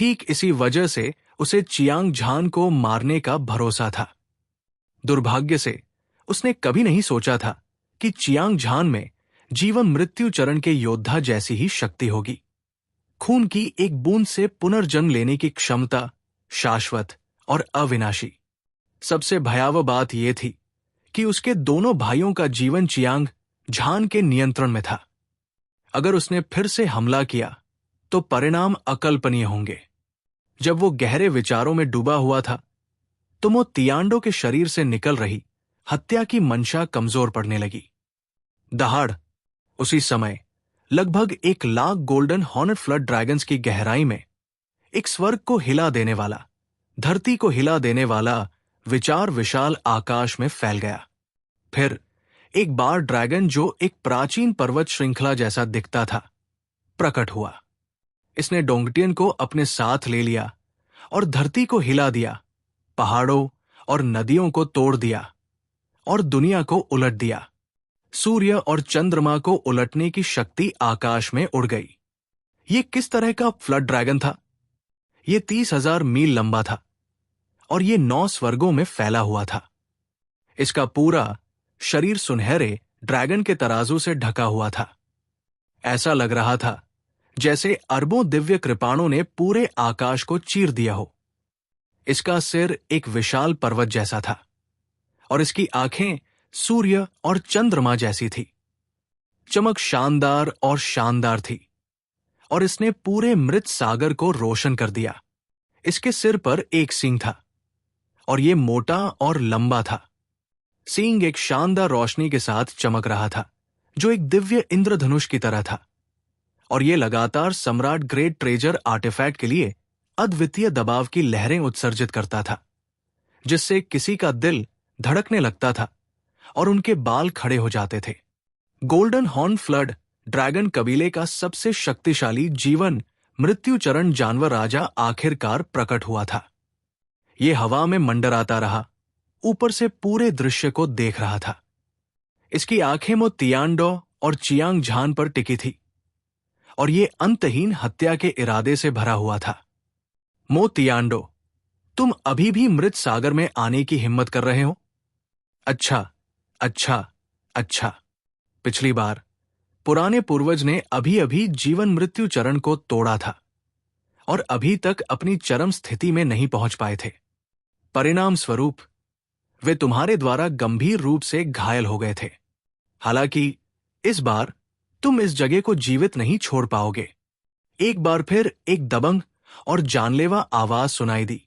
ठीक इसी वजह से उसे चियांग झान को मारने का भरोसा था। दुर्भाग्य से उसने कभी नहीं सोचा था कि चियांग झान में जीवन मृत्यु चरण के योद्धा जैसी ही शक्ति होगी। खून की एक बूंद से पुनर्जन्म लेने की क्षमता, शाश्वत और अविनाशी। सबसे भयावह बात यह थी कि उसके दोनों भाइयों का जीवन चियांग झान के नियंत्रण में था। अगर उसने फिर से हमला किया तो परिणाम अकल्पनीय होंगे। जब वो गहरे विचारों में डूबा हुआ था तो मो तियांडो के शरीर से निकल रही हत्या की मंशा कमजोर पड़ने लगी। दहाड़ उसी समय लगभग 1,00,000 गोल्डन हॉर्नेट फ्लड ड्रैगन्स की गहराई में एक स्वर्ग को हिला देने वाला, धरती को हिला देने वाला विचार विशाल आकाश में फैल गया। फिर एक बार ड्रैगन जो एक प्राचीन पर्वत श्रृंखला जैसा दिखता था, प्रकट हुआ। इसने डोंगटियन को अपने साथ ले लिया और धरती को हिला दिया, पहाड़ों और नदियों को तोड़ दिया और दुनिया को उलट दिया। सूर्य और चंद्रमा को उलटने की शक्ति आकाश में उड़ गई। ये किस तरह का फ्लड ड्रैगन था? ये 30,000 मील लंबा था और ये 9 स्वर्गों में फैला हुआ था। इसका पूरा शरीर सुनहरे ड्रैगन के तराजू से ढका हुआ था। ऐसा लग रहा था जैसे अरबों दिव्य कृपाणों ने पूरे आकाश को चीर दिया हो। इसका सिर एक विशाल पर्वत जैसा था और इसकी आंखें सूर्य और चंद्रमा जैसी थी। चमक शानदार और शानदार थी और इसने पूरे मृत सागर को रोशन कर दिया। इसके सिर पर एक सींग था और यह मोटा और लंबा था। सींग एक शानदार रोशनी के साथ चमक रहा था जो एक दिव्य इंद्रधनुष की तरह था और यह लगातार सम्राट ग्रेट ट्रेजर आर्टिफैक्ट के लिए अद्वितीय दबाव की लहरें उत्सर्जित करता था, जिससे किसी का दिल धड़कने लगता था और उनके बाल खड़े हो जाते थे। गोल्डन हॉर्न फ्लड ड्रैगन कबीले का सबसे शक्तिशाली जीवन मृत्यु चरण जानवर राजा आखिरकार प्रकट हुआ था। यह हवा में मंडराता रहा, ऊपर से पूरे दृश्य को देख रहा था। इसकी आंखें मो तियांडो और चियांग झान पर टिकी थी और यह अंतहीन हत्या के इरादे से भरा हुआ था। मो तियांडो, तुम अभी भी मृत सागर में आने की हिम्मत कर रहे हो? अच्छा, अच्छा, अच्छा। पिछली बार पुराने पूर्वज ने अभी अभी जीवन मृत्यु चरण को तोड़ा था और अभी तक अपनी चरम स्थिति में नहीं पहुंच पाए थे। परिणाम स्वरूप वे तुम्हारे द्वारा गंभीर रूप से घायल हो गए थे। हालांकि इस बार तुम इस जगह को जीवित नहीं छोड़ पाओगे। एक बार फिर एक दबंग और जानलेवा आवाज सुनाई दी।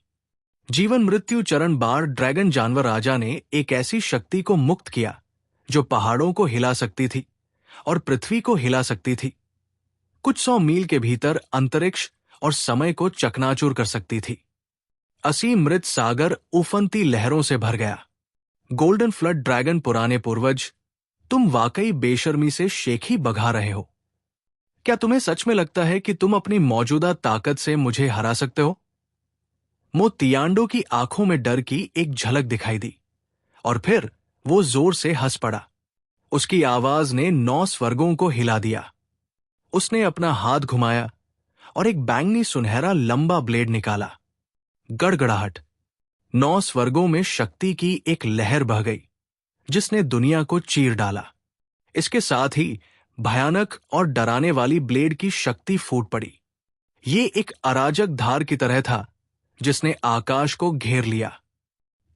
जीवन मृत्यु चरण बार ड्रैगन जानवर राजा ने एक ऐसी शक्ति को मुक्त किया जो पहाड़ों को हिला सकती थी और पृथ्वी को हिला सकती थी। कुछ 100 मील के भीतर अंतरिक्ष और समय को चकनाचूर कर सकती थी। असीम मृत सागर उफनती लहरों से भर गया। गोल्डन फ्लड ड्रैगन पुराने पूर्वज, तुम वाकई बेशर्मी से शेखी बघा रहे हो। क्या तुम्हें सच में लगता है कि तुम अपनी मौजूदा ताकत से मुझे हरा सकते हो? मो तियांडो की आंखों में डर की एक झलक दिखाई दी और फिर वो जोर से हंस पड़ा। उसकी आवाज ने 9 स्वर्गों को हिला दिया। उसने अपना हाथ घुमाया और एक बैंगनी सुनहरा लंबा ब्लेड निकाला। गड़गड़ाहट। 9 स्वर्गों में शक्ति की एक लहर बह गई जिसने दुनिया को चीर डाला। इसके साथ ही भयानक और डराने वाली ब्लेड की शक्ति फूट पड़ी। ये एक अराजक धार की तरह था जिसने आकाश को घेर लिया।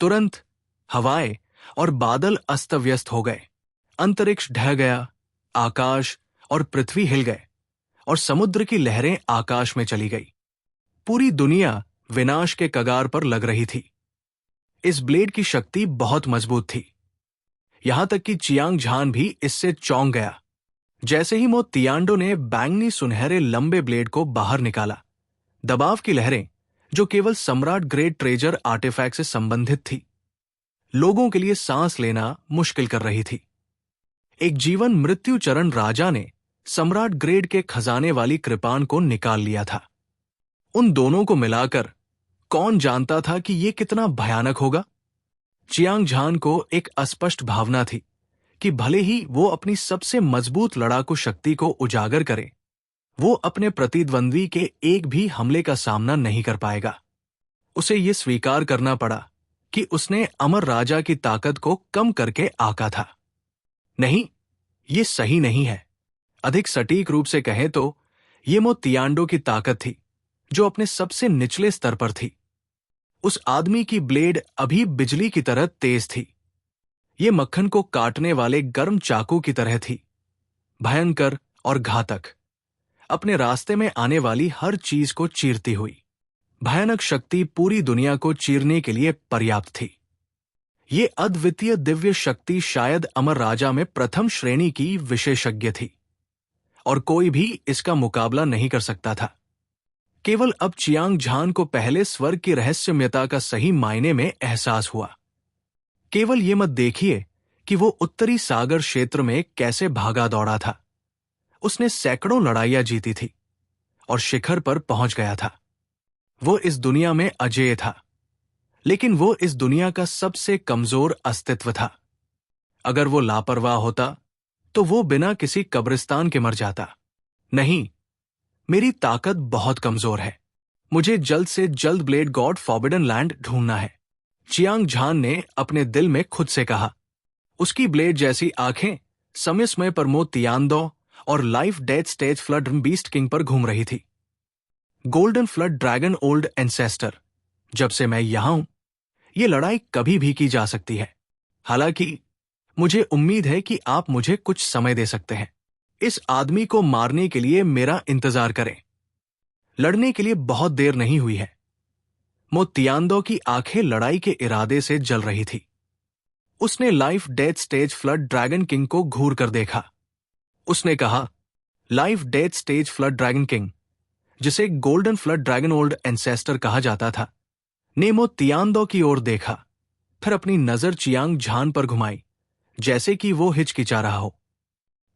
तुरंत हवाएं और बादल अस्त व्यस्त हो गए। अंतरिक्ष ढह गया, आकाश और पृथ्वी हिल गए और समुद्र की लहरें आकाश में चली गई। पूरी दुनिया विनाश के कगार पर लग रही थी। इस ब्लेड की शक्ति बहुत मजबूत थी, यहां तक कि चियांग झान भी इससे चौंक गया। जैसे ही मो तियांडो ने बैंगनी सुनहरे लंबे ब्लेड को बाहर निकाला, दबाव की लहरें जो केवल सम्राट ग्रेट ट्रेजर आर्टिफैक्ट से संबंधित थी, लोगों के लिए सांस लेना मुश्किल कर रही थी। एक जीवन मृत्यु चरण राजा ने सम्राट ग्रेड के खजाने वाली कृपाण को निकाल लिया था। उन दोनों को मिलाकर कौन जानता था कि यह कितना भयानक होगा? चियांग झान को एक अस्पष्ट भावना थी कि भले ही वो अपनी सबसे मजबूत लड़ाकू शक्ति को उजागर करे, वो अपने प्रतिद्वंद्वी के एक भी हमले का सामना नहीं कर पाएगा। उसे ये स्वीकार करना पड़ा कि उसने अमर राजा की ताकत को कम करके आंका था। नहीं, ये सही नहीं है। अधिक सटीक रूप से कहें तो ये मोतियांडो की ताकत थी, जो अपने सबसे निचले स्तर पर थी। उस आदमी की ब्लेड अभी बिजली की तरह तेज थी। ये मक्खन को काटने वाले गर्म चाकू की तरह थी, भयंकर और घातक, अपने रास्ते में आने वाली हर चीज को चीरती हुई। भयानक शक्ति पूरी दुनिया को चीरने के लिए पर्याप्त थी। ये अद्वितीय दिव्य शक्ति शायद अमर राजा में प्रथम श्रेणी की विशेषज्ञ थी, और कोई भी इसका मुकाबला नहीं कर सकता था। केवल अब चियांग झान को पहले स्वर्ग की रहस्यमयता का सही मायने में एहसास हुआ। केवल ये मत देखिए कि वो उत्तरी सागर क्षेत्र में कैसे भागा दौड़ा था। उसने सैकड़ों लड़ाइयां जीती थी और शिखर पर पहुंच गया था। वो इस दुनिया में अजेय था, लेकिन वो इस दुनिया का सबसे कमजोर अस्तित्व था। अगर वो लापरवाह होता तो वो बिना किसी कब्रिस्तान के मर जाता। नहीं, मेरी ताकत बहुत कमजोर है। मुझे जल्द से जल्द ब्लेड गॉड फॉरबिडन लैंड ढूंढना है, चियांग झान ने अपने दिल में खुद से कहा। उसकी ब्लेड जैसी आंखें समय समय पर मोतियांदो और life death stage flood beast king पर घूम रही थी। Golden flood dragon old ancestor, जब से मैं यहां हूं, ये लड़ाई कभी भी की जा सकती है। हालांकि मुझे उम्मीद है कि आप मुझे कुछ समय दे सकते हैं। इस आदमी को मारने के लिए मेरा इंतजार करें। लड़ने के लिए बहुत देर नहीं हुई है। मोतियांदो की आंखें लड़ाई के इरादे से जल रही थी। उसने life death stage flood dragon king को घूर कर देखा। उसने कहा, life death stage flood dragon king, जिसे golden flood dragon old ancestor कहा जाता था, ने मोतियांदो की ओर देखा, फिर अपनी नजर चियांग झान पर घुमाई, जैसे कि वो हिचकिचा रहा हो।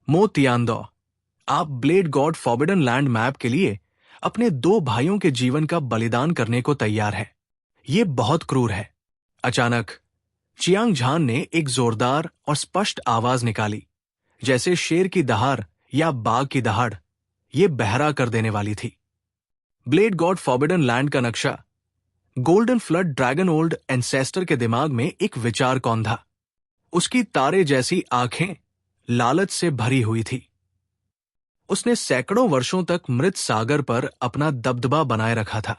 मोतियांदो, आप blade god forbidden land map के लिए अपने 2 भाइयों के जीवन का बलिदान करने को तैयार है। ये बहुत क्रूर है। अचानक चियांग झान ने एक जोरदार और स्पष्ट आवाज निकाली, जैसे शेर की दहाड़ या बाघ की दहाड़। ये बहरा कर देने वाली थी। ब्लेड गॉड फॉरबिडन लैंड का नक्शा golden flood dragon old ancestor के दिमाग में एक विचार कौंधा। उसकी तारे जैसी आंखें लालच से भरी हुई थी। उसने सैकड़ों वर्षों तक मृत सागर पर अपना दबदबा बनाए रखा था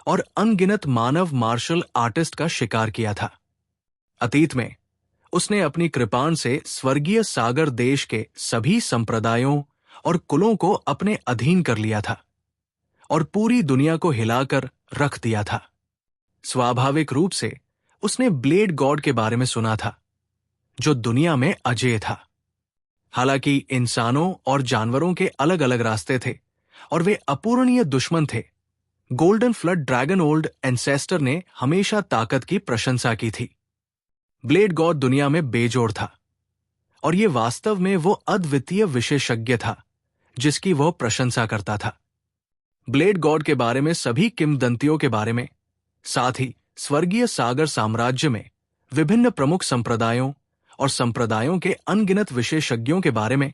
और अनगिनत मानव मार्शल आर्टिस्ट का शिकार किया था। अतीत में उसने अपनी कृपाण से स्वर्गीय सागर देश के सभी संप्रदायों और कुलों को अपने अधीन कर लिया था और पूरी दुनिया को हिलाकर रख दिया था। स्वाभाविक रूप से उसने ब्लेड गॉड के बारे में सुना था, जो दुनिया में अजेय था। हालांकि इंसानों और जानवरों के अलग अलग रास्ते थे और वे अपूरणीय दुश्मन थे, golden flood dragon old ancestor ने हमेशा ताकत की प्रशंसा की थी। ब्लेड गॉड दुनिया में बेजोड़ था और ये वास्तव में वो अद्वितीय विशेषज्ञ था जिसकी वह प्रशंसा करता था। ब्लेड गॉड के बारे में सभी किंवदंतियों के बारे में, साथ ही स्वर्गीय सागर साम्राज्य में विभिन्न प्रमुख संप्रदायों और संप्रदायों के अनगिनत विशेषज्ञों के बारे में,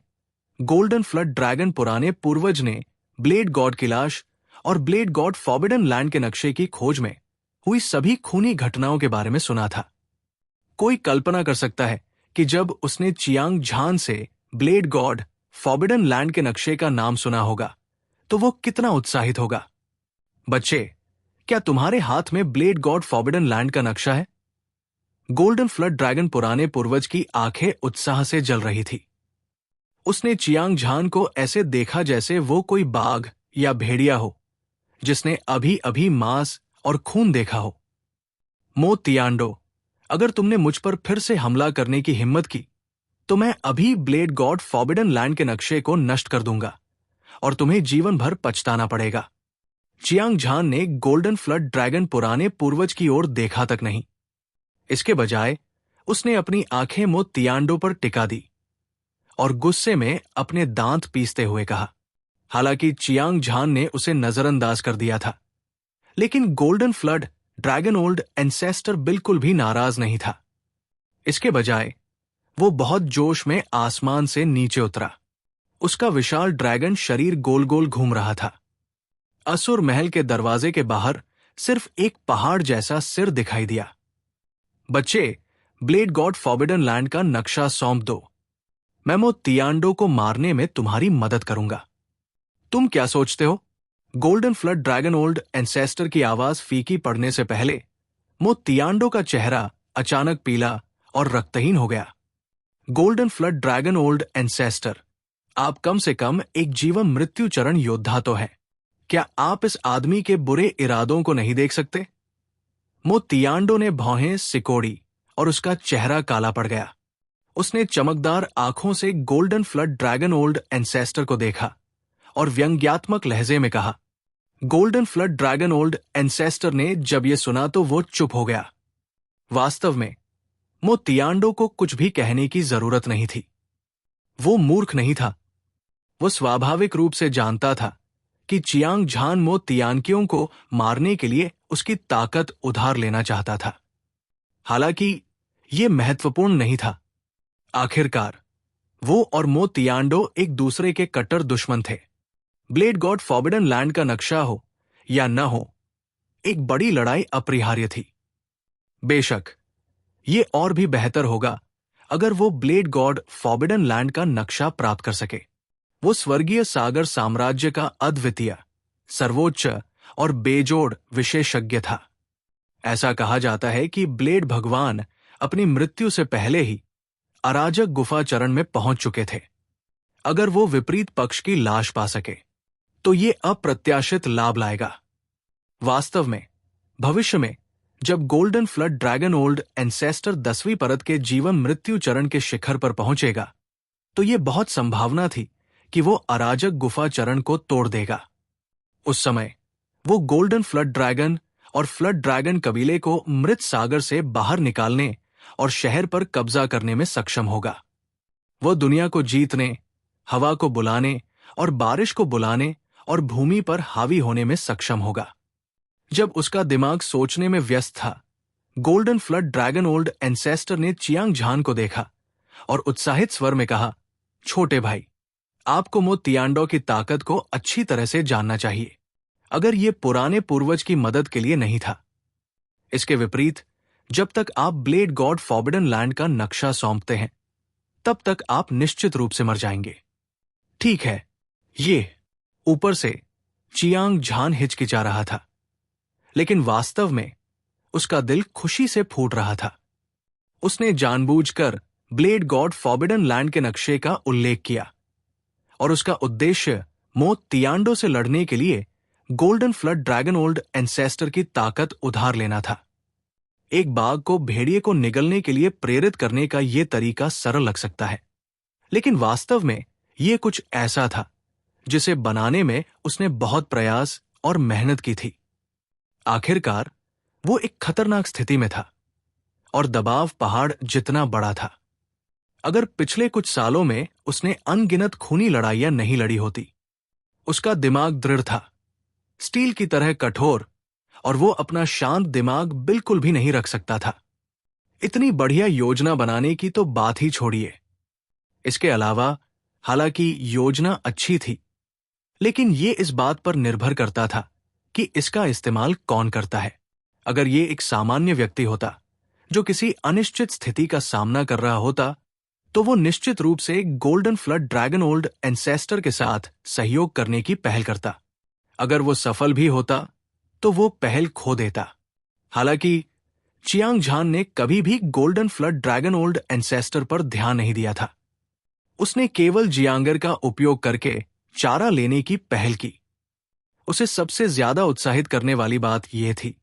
गोल्डन फ्लड ड्रैगन पुराने पूर्वज ने ब्लेड गॉड की लाश और ब्लेड गॉड फॉरबिडन लैंड के नक्शे की खोज में हुई सभी खूनी घटनाओं के बारे में सुना था। कोई कल्पना कर सकता है कि जब उसने चियांग झान से ब्लेड गॉड फॉरबिडन लैंड के नक्शे का नाम सुना होगा तो वो कितना उत्साहित होगा। बच्चे, क्या तुम्हारे हाथ में ब्लेड गॉड फॉरबिडन लैंड का नक्शा है? गोल्डन फ्लड ड्रैगन पुराने पूर्वज की आंखें उत्साह से जल रही थी। उसने चियांग झान को ऐसे देखा जैसे वो कोई बाघ या भेड़िया हो जिसने अभी अभी मांस और खून देखा हो। मोतियांडो, अगर तुमने मुझ पर फिर से हमला करने की हिम्मत की तो मैं अभी ब्लेड गॉड फॉरबिडन लैंड के नक्शे को नष्ट कर दूंगा और तुम्हें जीवन भर पछताना पड़ेगा। चियांग झान ने गोल्डन फ्लड ड्रैगन पुराने पूर्वज की ओर देखा तक नहीं। इसके बजाय उसने अपनी आंखें मोतियांडो पर टिका दी और गुस्से में अपने दांत पीसते हुए कहा। हालांकि चियांग झान ने उसे नजरअंदाज कर दिया था, लेकिन golden flood dragon old ancestor बिल्कुल भी नाराज नहीं था। इसके बजाय वो बहुत जोश में आसमान से नीचे उतरा। उसका विशाल ड्रैगन शरीर गोल गोल घूम रहा था। असुर महल के दरवाजे के बाहर सिर्फ एक पहाड़ जैसा सिर दिखाई दिया। बच्चे, ब्लेड गॉड फॉरबिडन लैंड का नक्शा सौंप दो। मैं मो तियांडो को मारने में तुम्हारी मदद करूंगा। तुम क्या सोचते हो? Golden flood dragon old ancestor की आवाज फीकी पड़ने से पहले मो तियांडो का चेहरा अचानक पीला और रक्तहीन हो गया। Golden flood dragon old ancestor, आप कम से कम एक जीवन मृत्यु चरण योद्धा तो हैं। क्या आप इस आदमी के बुरे इरादों को नहीं देख सकते? मो तियांडो ने भौहें सिकोड़ी और उसका चेहरा काला पड़ गया। उसने चमकदार आंखों से golden flood dragon old ancestor को देखा और व्यंग्यात्मक लहजे में कहा। Golden flood dragon old ancestor ने जब यह सुना तो वो चुप हो गया। वास्तव में मो तियांडो को कुछ भी कहने की जरूरत नहीं थी। वो मूर्ख नहीं था। वो स्वाभाविक रूप से जानता था कि चियांग झान मो तियानकियों को मारने के लिए उसकी ताकत उधार लेना चाहता था। हालांकि यह महत्वपूर्ण नहीं था। आखिरकार वो और मो तियांडो एक दूसरे के कट्टर दुश्मन थे। ब्लेड गॉड फॉरबिडन लैंड का नक्शा हो या न हो, एक बड़ी लड़ाई अपरिहार्य थी। बेशक ये और भी बेहतर होगा अगर वो ब्लेड गॉड फॉरबिडन लैंड का नक्शा प्राप्त कर सके। वो स्वर्गीय सागर साम्राज्य का अद्वितीय, सर्वोच्च और बेजोड़ विशेषज्ञ था। ऐसा कहा जाता है कि ब्लेड भगवान अपनी मृत्यु से पहले ही अराजक गुफा चरण में पहुंच चुके थे। अगर वो विपरीत पक्ष की लाश पा सके तो ये अप्रत्याशित लाभ लाएगा। वास्तव में भविष्य में जब golden flood dragon old ancestor 10वीं परत के जीवन मृत्यु चरण के शिखर पर पहुंचेगा तो यह बहुत संभावना थी कि वो अराजक गुफा चरण को तोड़ देगा। उस समय वो गोल्डन फ्लड ड्रैगन और फ्लड ड्रैगन कबीले को मृत सागर से बाहर निकालने और शहर पर कब्जा करने में सक्षम होगा। वो दुनिया को जीतने, हवा को बुलाने और बारिश को बुलाने और भूमि पर हावी होने में सक्षम होगा। जब उसका दिमाग सोचने में व्यस्त था, golden flood dragon old ancestor ने चियांग झान को देखा और उत्साहित स्वर में कहा, छोटे भाई, आपको मो तियांडो की ताकत को अच्छी तरह से जानना चाहिए, अगर ये पुराने पूर्वज की मदद के लिए नहीं था। इसके विपरीत, जब तक आप ब्लेड गॉड फॉरबिडन लैंड का नक्शा सौंपते हैं, तब तक आप निश्चित रूप से मर जाएंगे। ठीक है, ये ऊपर से चियांग झान हिचकिचा रहा था, लेकिन वास्तव में उसका दिल खुशी से फूट रहा था। उसने जानबूझकर ब्लेड गॉड फॉरबिडन लैंड के नक्शे का उल्लेख किया और उसका उद्देश्य मो तियांडो से लड़ने के लिए golden flood dragon old ancestor की ताकत उधार लेना था। एक बाघ को भेड़िए को निगलने के लिए प्रेरित करने का यह तरीका सरल लग सकता है, लेकिन वास्तव में यह कुछ ऐसा था जिसे बनाने में उसने बहुत प्रयास और मेहनत की थी। आखिरकार वो एक खतरनाक स्थिति में था और दबाव पहाड़ जितना बड़ा था। अगर पिछले कुछ सालों में उसने अनगिनत खूनी लड़ाइयां नहीं लड़ी होती, उसका दिमाग दृढ़ था, स्टील की तरह कठोर, और वो अपना शांत दिमाग बिल्कुल भी नहीं रख सकता था। इतनी बढ़िया योजना बनाने की तो बात ही छोड़िए। इसके अलावा हालांकि योजना अच्छी थी, लेकिन ये इस बात पर निर्भर करता था कि इसका इस्तेमाल कौन करता है। अगर ये एक सामान्य व्यक्ति होता जो किसी अनिश्चित स्थिति का सामना कर रहा होता, तो वो निश्चित रूप से golden flood dragon old ancestor के साथ सहयोग करने की पहल करता। अगर वो सफल भी होता तो वो पहल खो देता। हालांकि चियांग झान ने कभी भी golden flood dragon old ancestor पर ध्यान नहीं दिया था। उसने केवल जियांगर का उपयोग करके चारा लेने की पहल की। उसे सबसे ज्यादा उत्साहित करने वाली बात यह थी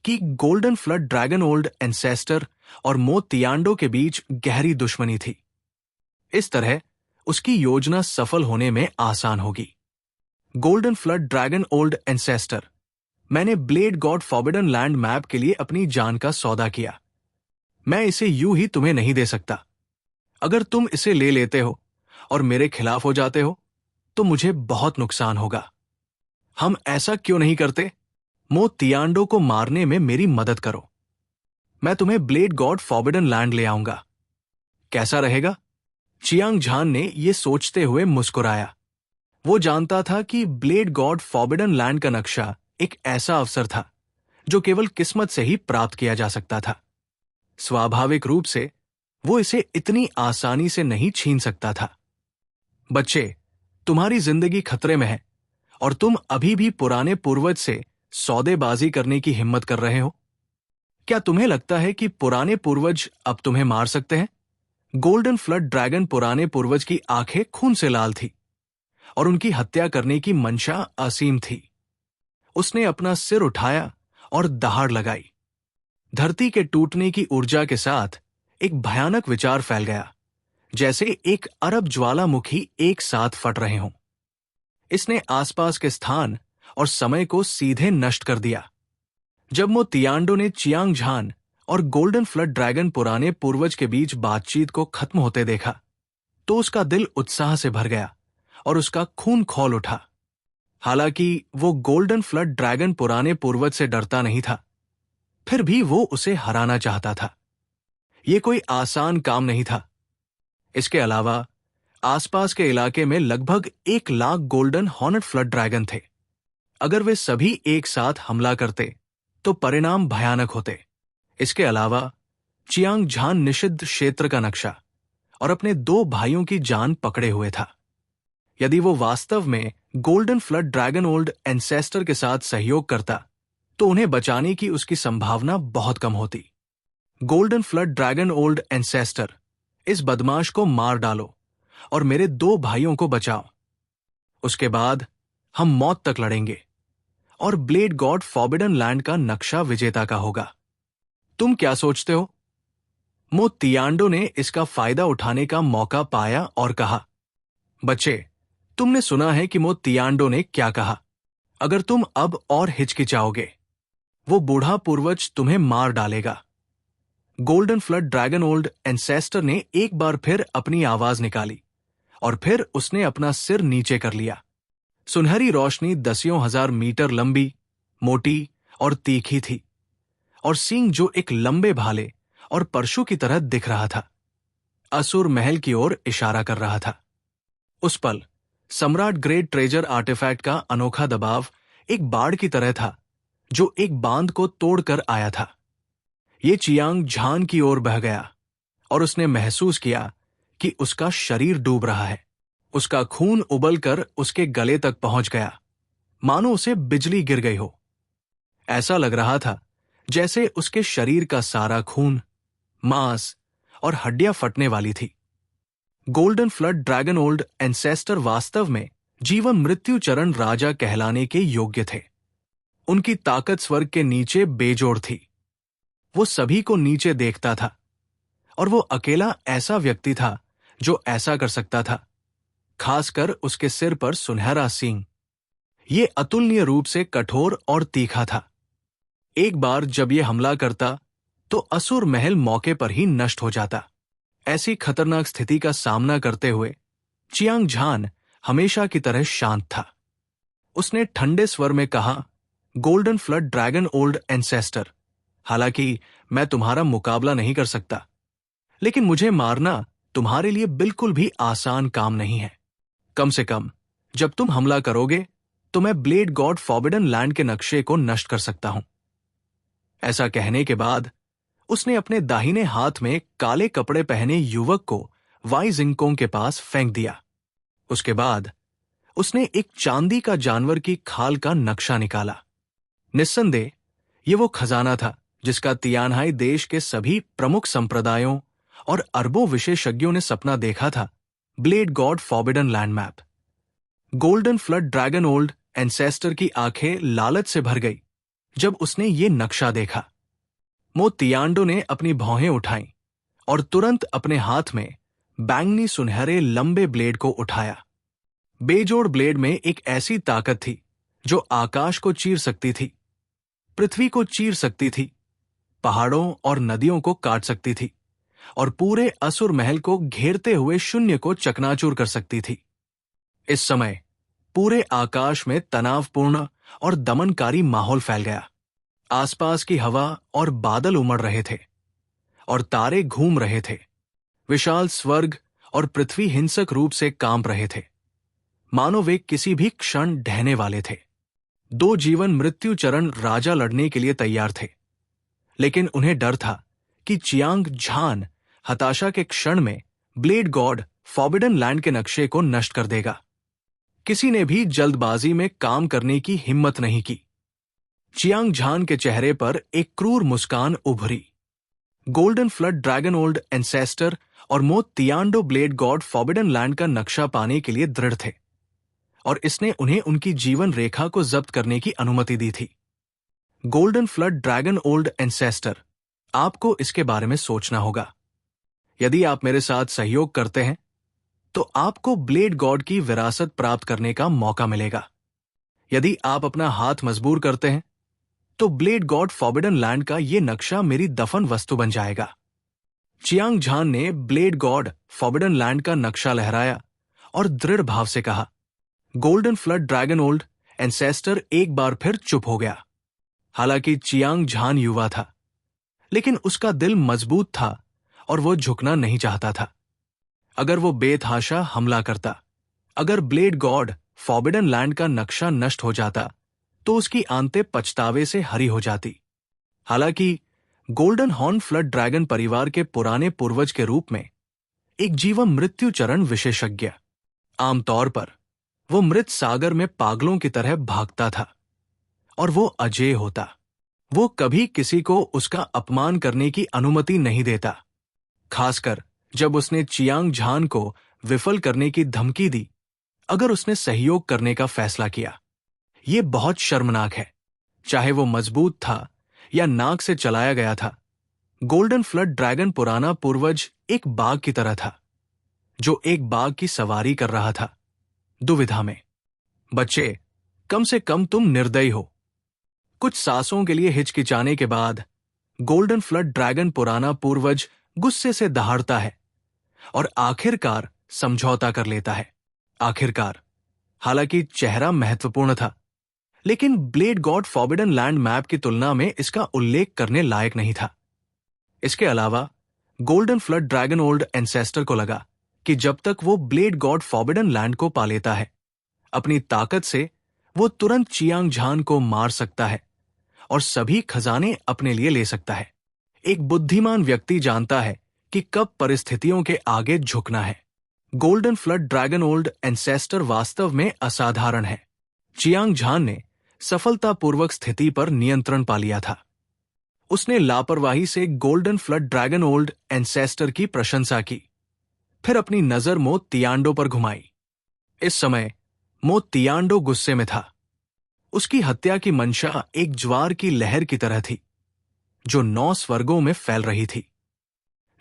कि golden flood dragon old ancestor और मो तियांडो के बीच गहरी दुश्मनी थी। इस तरह उसकी योजना सफल होने में आसान होगी। Golden flood dragon old ancestor, मैंने blade god forbidden land map के लिए अपनी जान का सौदा किया। मैं इसे यूं ही तुम्हें नहीं दे सकता। अगर तुम इसे ले लेते हो और मेरे खिलाफ हो जाते हो तो मुझे बहुत नुकसान होगा। हम ऐसा क्यों नहीं करते? मो तियांडो को मारने में मेरी मदद करो। मैं तुम्हें ब्लेड गॉड फॉरबिडन लैंड ले आऊंगा। कैसा रहेगा? चियांग झान ने ये सोचते हुए मुस्कुराया। वो जानता था कि ब्लेड गॉड फॉरबिडन लैंड का नक्शा एक ऐसा अवसर था जो केवल किस्मत से ही प्राप्त किया जा सकता था। स्वाभाविक रूप से वो इसे इतनी आसानी से नहीं छीन सकता था। बच्चे, तुम्हारी जिंदगी खतरे में है और तुम अभी भी पुराने पूर्वज से सौदेबाजी करने की हिम्मत कर रहे हो। क्या तुम्हें लगता है कि पुराने पूर्वज अब तुम्हें मार सकते हैं? गोल्डन फ्लड ड्रैगन पुराने पूर्वज की आंखें खून से लाल थी और उनकी हत्या करने की मंशा असीम थी। उसने अपना सिर उठाया और दहाड़ लगाई। धरती के टूटने की ऊर्जा के साथ एक भयानक विचार फैल गया, जैसे एक अरब ज्वालामुखी एक साथ फट रहे हों। इसने आसपास के स्थान और समय को सीधे नष्ट कर दिया। जब मो तियांडो ने चियांग झान और गोल्डन फ्लड ड्रैगन पुराने पूर्वज के बीच बातचीत को खत्म होते देखा, तो उसका दिल उत्साह से भर गया और उसका खून खौल उठा। हालांकि वो गोल्डन फ्लड ड्रैगन पुराने पूर्वज से डरता नहीं था, फिर भी वो उसे हराना चाहता था। ये कोई आसान काम नहीं था। इसके अलावा आसपास के इलाके में लगभग 1 lakh golden hornet flood dragon थे। अगर वे सभी एक साथ हमला करते तो परिणाम भयानक होते। इसके अलावा चियांग झान निषिद्ध क्षेत्र का नक्शा और अपने 2 भाइयों की जान पकड़े हुए था। यदि वो वास्तव में golden flood dragon old ancestor के साथ सहयोग करता तो उन्हें बचाने की उसकी संभावना बहुत कम होती। Golden flood dragon old ancestor, इस बदमाश को मार डालो और मेरे 2 भाइयों को बचाओ। उसके बाद हम मौत तक लड़ेंगे और ब्लेड गॉड फॉरबिडन लैंड का नक्शा विजेता का होगा। तुम क्या सोचते हो? मो तियांडो ने इसका फायदा उठाने का मौका पाया और कहा, बच्चे, तुमने सुना है कि मो तियांडो ने क्या कहा। अगर तुम अब और हिचकिचाओगे, वो बूढ़ा पूर्वज तुम्हें मार डालेगा। Golden flood dragon old ancestor ने एक बार फिर अपनी आवाज निकाली और फिर उसने अपना सिर नीचे कर लिया। सुनहरी रोशनी 10,000 मीटर लंबी, मोटी और तीखी थी और सींग जो एक लंबे भाले और परशु की तरह दिख रहा था, असुर महल की ओर इशारा कर रहा था। उस पल सम्राट ग्रेट ट्रेजर आर्टिफैक्ट का अनोखा दबाव एक बाढ़ की तरह था जो एक बांध को तोड़कर आया था। ये चियांग झान की ओर बह गया और उसने महसूस किया कि उसका शरीर डूब रहा है। उसका खून उबलकर उसके गले तक पहुंच गया, मानो उसे बिजली गिर गई हो। ऐसा लग रहा था जैसे उसके शरीर का सारा खून, मांस और हड्डियां फटने वाली थी। Golden flood dragon old ancestor वास्तव में जीवन मृत्यु चरण राजा कहलाने के योग्य थे। उनकी ताकत स्वर्ग के नीचे बेजोड़ थी। वो सभी को नीचे देखता था और वो अकेला ऐसा व्यक्ति था जो ऐसा कर सकता था, खासकर उसके सिर पर सुनहरा सींग। ये अतुलनीय रूप से कठोर और तीखा था। एक बार जब ये हमला करता तो असुर महल मौके पर ही नष्ट हो जाता। ऐसी खतरनाक स्थिति का सामना करते हुए चियांग झान हमेशा की तरह शांत था। उसने ठंडे स्वर में कहा, golden flood dragon old ancestor, हालांकि मैं तुम्हारा मुकाबला नहीं कर सकता, लेकिन मुझे मारना तुम्हारे लिए बिल्कुल भी आसान काम नहीं है। कम से कम जब तुम हमला करोगे तो मैं ब्लेड गॉड फॉरबिडन लैंड के नक्शे को नष्ट कर सकता हूं। ऐसा कहने के बाद उसने अपने दाहिने हाथ में काले कपड़े पहने युवक को वाई जिंगकोंग के पास फेंक दिया। उसके बाद उसने एक चांदी का जानवर की खाल का नक्शा निकाला। निस्संदेह ये वो खजाना था जिसका तियानहाई देश के सभी प्रमुख संप्रदायों और अरबों विशेषज्ञों ने सपना देखा था, blade god forbidden land map. Golden flood dragon old ancestor की आंखें लालच से भर गई जब उसने ये नक्शा देखा। मो तियांडो ने अपनी भौहें उठाईं और तुरंत अपने हाथ में बैंगनी सुनहरे लंबे ब्लेड को उठाया। बेजोड़ ब्लेड में एक ऐसी ताकत थी जो आकाश को चीर सकती थी, पृथ्वी को चीर सकती थी, पहाड़ों और नदियों को काट सकती थी और पूरे असुर महल को घेरते हुए शून्य को चकनाचूर कर सकती थी। इस समय पूरे आकाश में तनावपूर्ण और दमनकारी माहौल फैल गया। आसपास की हवा और बादल उमड़ रहे थे और तारे घूम रहे थे। विशाल स्वर्ग और पृथ्वी हिंसक रूप से कांप रहे थे, मानो वे किसी भी क्षण ढहने वाले थे। दो जीवन मृत्यु चरण राजा लड़ने के लिए तैयार थे, लेकिन उन्हें डर था कि चियांग झान हताशा के क्षण में ब्लेड गॉड फॉरबिडन लैंड के नक्शे को नष्ट कर देगा। किसी ने भी जल्दबाजी में काम करने की हिम्मत नहीं की। चियांग झान के चेहरे पर एक क्रूर मुस्कान उभरी। Golden flood dragon old ancestor और मो तियांडो ब्लेड गॉड फॉरबिडन लैंड का नक्शा पाने के लिए दृढ़ थे, और इसने उन्हें उनकी जीवन रेखा को जब्त करने की अनुमति दी थी। Golden flood dragon old ancestor, आपको इसके बारे में सोचना होगा। यदि आप मेरे साथ सहयोग करते हैं तो आपको ब्लेड गॉड की विरासत प्राप्त करने का मौका मिलेगा। यदि आप अपना हाथ मजबूर करते हैं तो ब्लेड गॉड फॉरबिडन लैंड का यह नक्शा मेरी दफन वस्तु बन जाएगा। चियांग झान ने ब्लेड गॉड फॉरबिडन लैंड का नक्शा लहराया और दृढ़ भाव से कहा। Golden flood dragon old ancestor एक बार फिर चुप हो गया। हालांकि चियांग झान युवा था, लेकिन उसका दिल मजबूत था और वो झुकना नहीं चाहता था। अगर वो बेतहाशा हमला करता, अगर ब्लेड गॉड फॉरबिडन लैंड का नक्शा नष्ट हो जाता, तो उसकी आंतें पछतावे से हरी हो जाती। हालांकि गोल्डन हॉर्न फ्लड ड्रैगन परिवार के पुराने पूर्वज के रूप में एक जीवन मृत्यु चरण विशेषज्ञ, आमतौर पर वो मृत सागर में पागलों की तरह भागता था, और वो अजेय होता। वो कभी किसी को उसका अपमान करने की अनुमति नहीं देता, खासकर जब उसने चियांग झान को विफल करने की धमकी दी अगर उसने सहयोग करने का फैसला किया। ये बहुत शर्मनाक है। चाहे वो मजबूत था या नाक से चलाया गया था, गोल्डन फ्लड ड्रैगन पुराना पूर्वज एक बाघ की तरह था, जो एक बाघ की सवारी कर रहा था, दुविधा में। बच्चे, कम से कम तुम निर्दयी हो। कुछ सांसों के लिए हिचकिचाने के बाद गोल्डन फ्लड ड्रैगन पुराना पूर्वज गुस्से से दहाड़ता है और आखिरकार समझौता कर लेता है। आखिरकार, हालांकि चेहरा महत्वपूर्ण था, लेकिन blade god forbidden land map की तुलना में इसका उल्लेख करने लायक नहीं था। इसके अलावा golden flood dragon old ancestor को लगा कि जब तक वो ब्लेड गॉड फॉरबिडन लैंड को पा लेता है, अपनी ताकत से वो तुरंत चियांग झान को मार सकता है और सभी खजाने अपने लिए ले सकता है। एक बुद्धिमान व्यक्ति जानता है कि कब परिस्थितियों के आगे झुकना है। Golden flood dragon old ancestor वास्तव में असाधारण है। चियांग झान ने सफलतापूर्वक स्थिति पर नियंत्रण पा लिया था। उसने लापरवाही से golden flood dragon old ancestor की प्रशंसा की, फिर अपनी नजर मो तियांडो पर घुमाई। इस समय मो तियांडो गुस्से में था। उसकी हत्या की मंशा एक ज्वार की लहर की तरह थी, जो 9 स्वर्गों में फैल रही थी।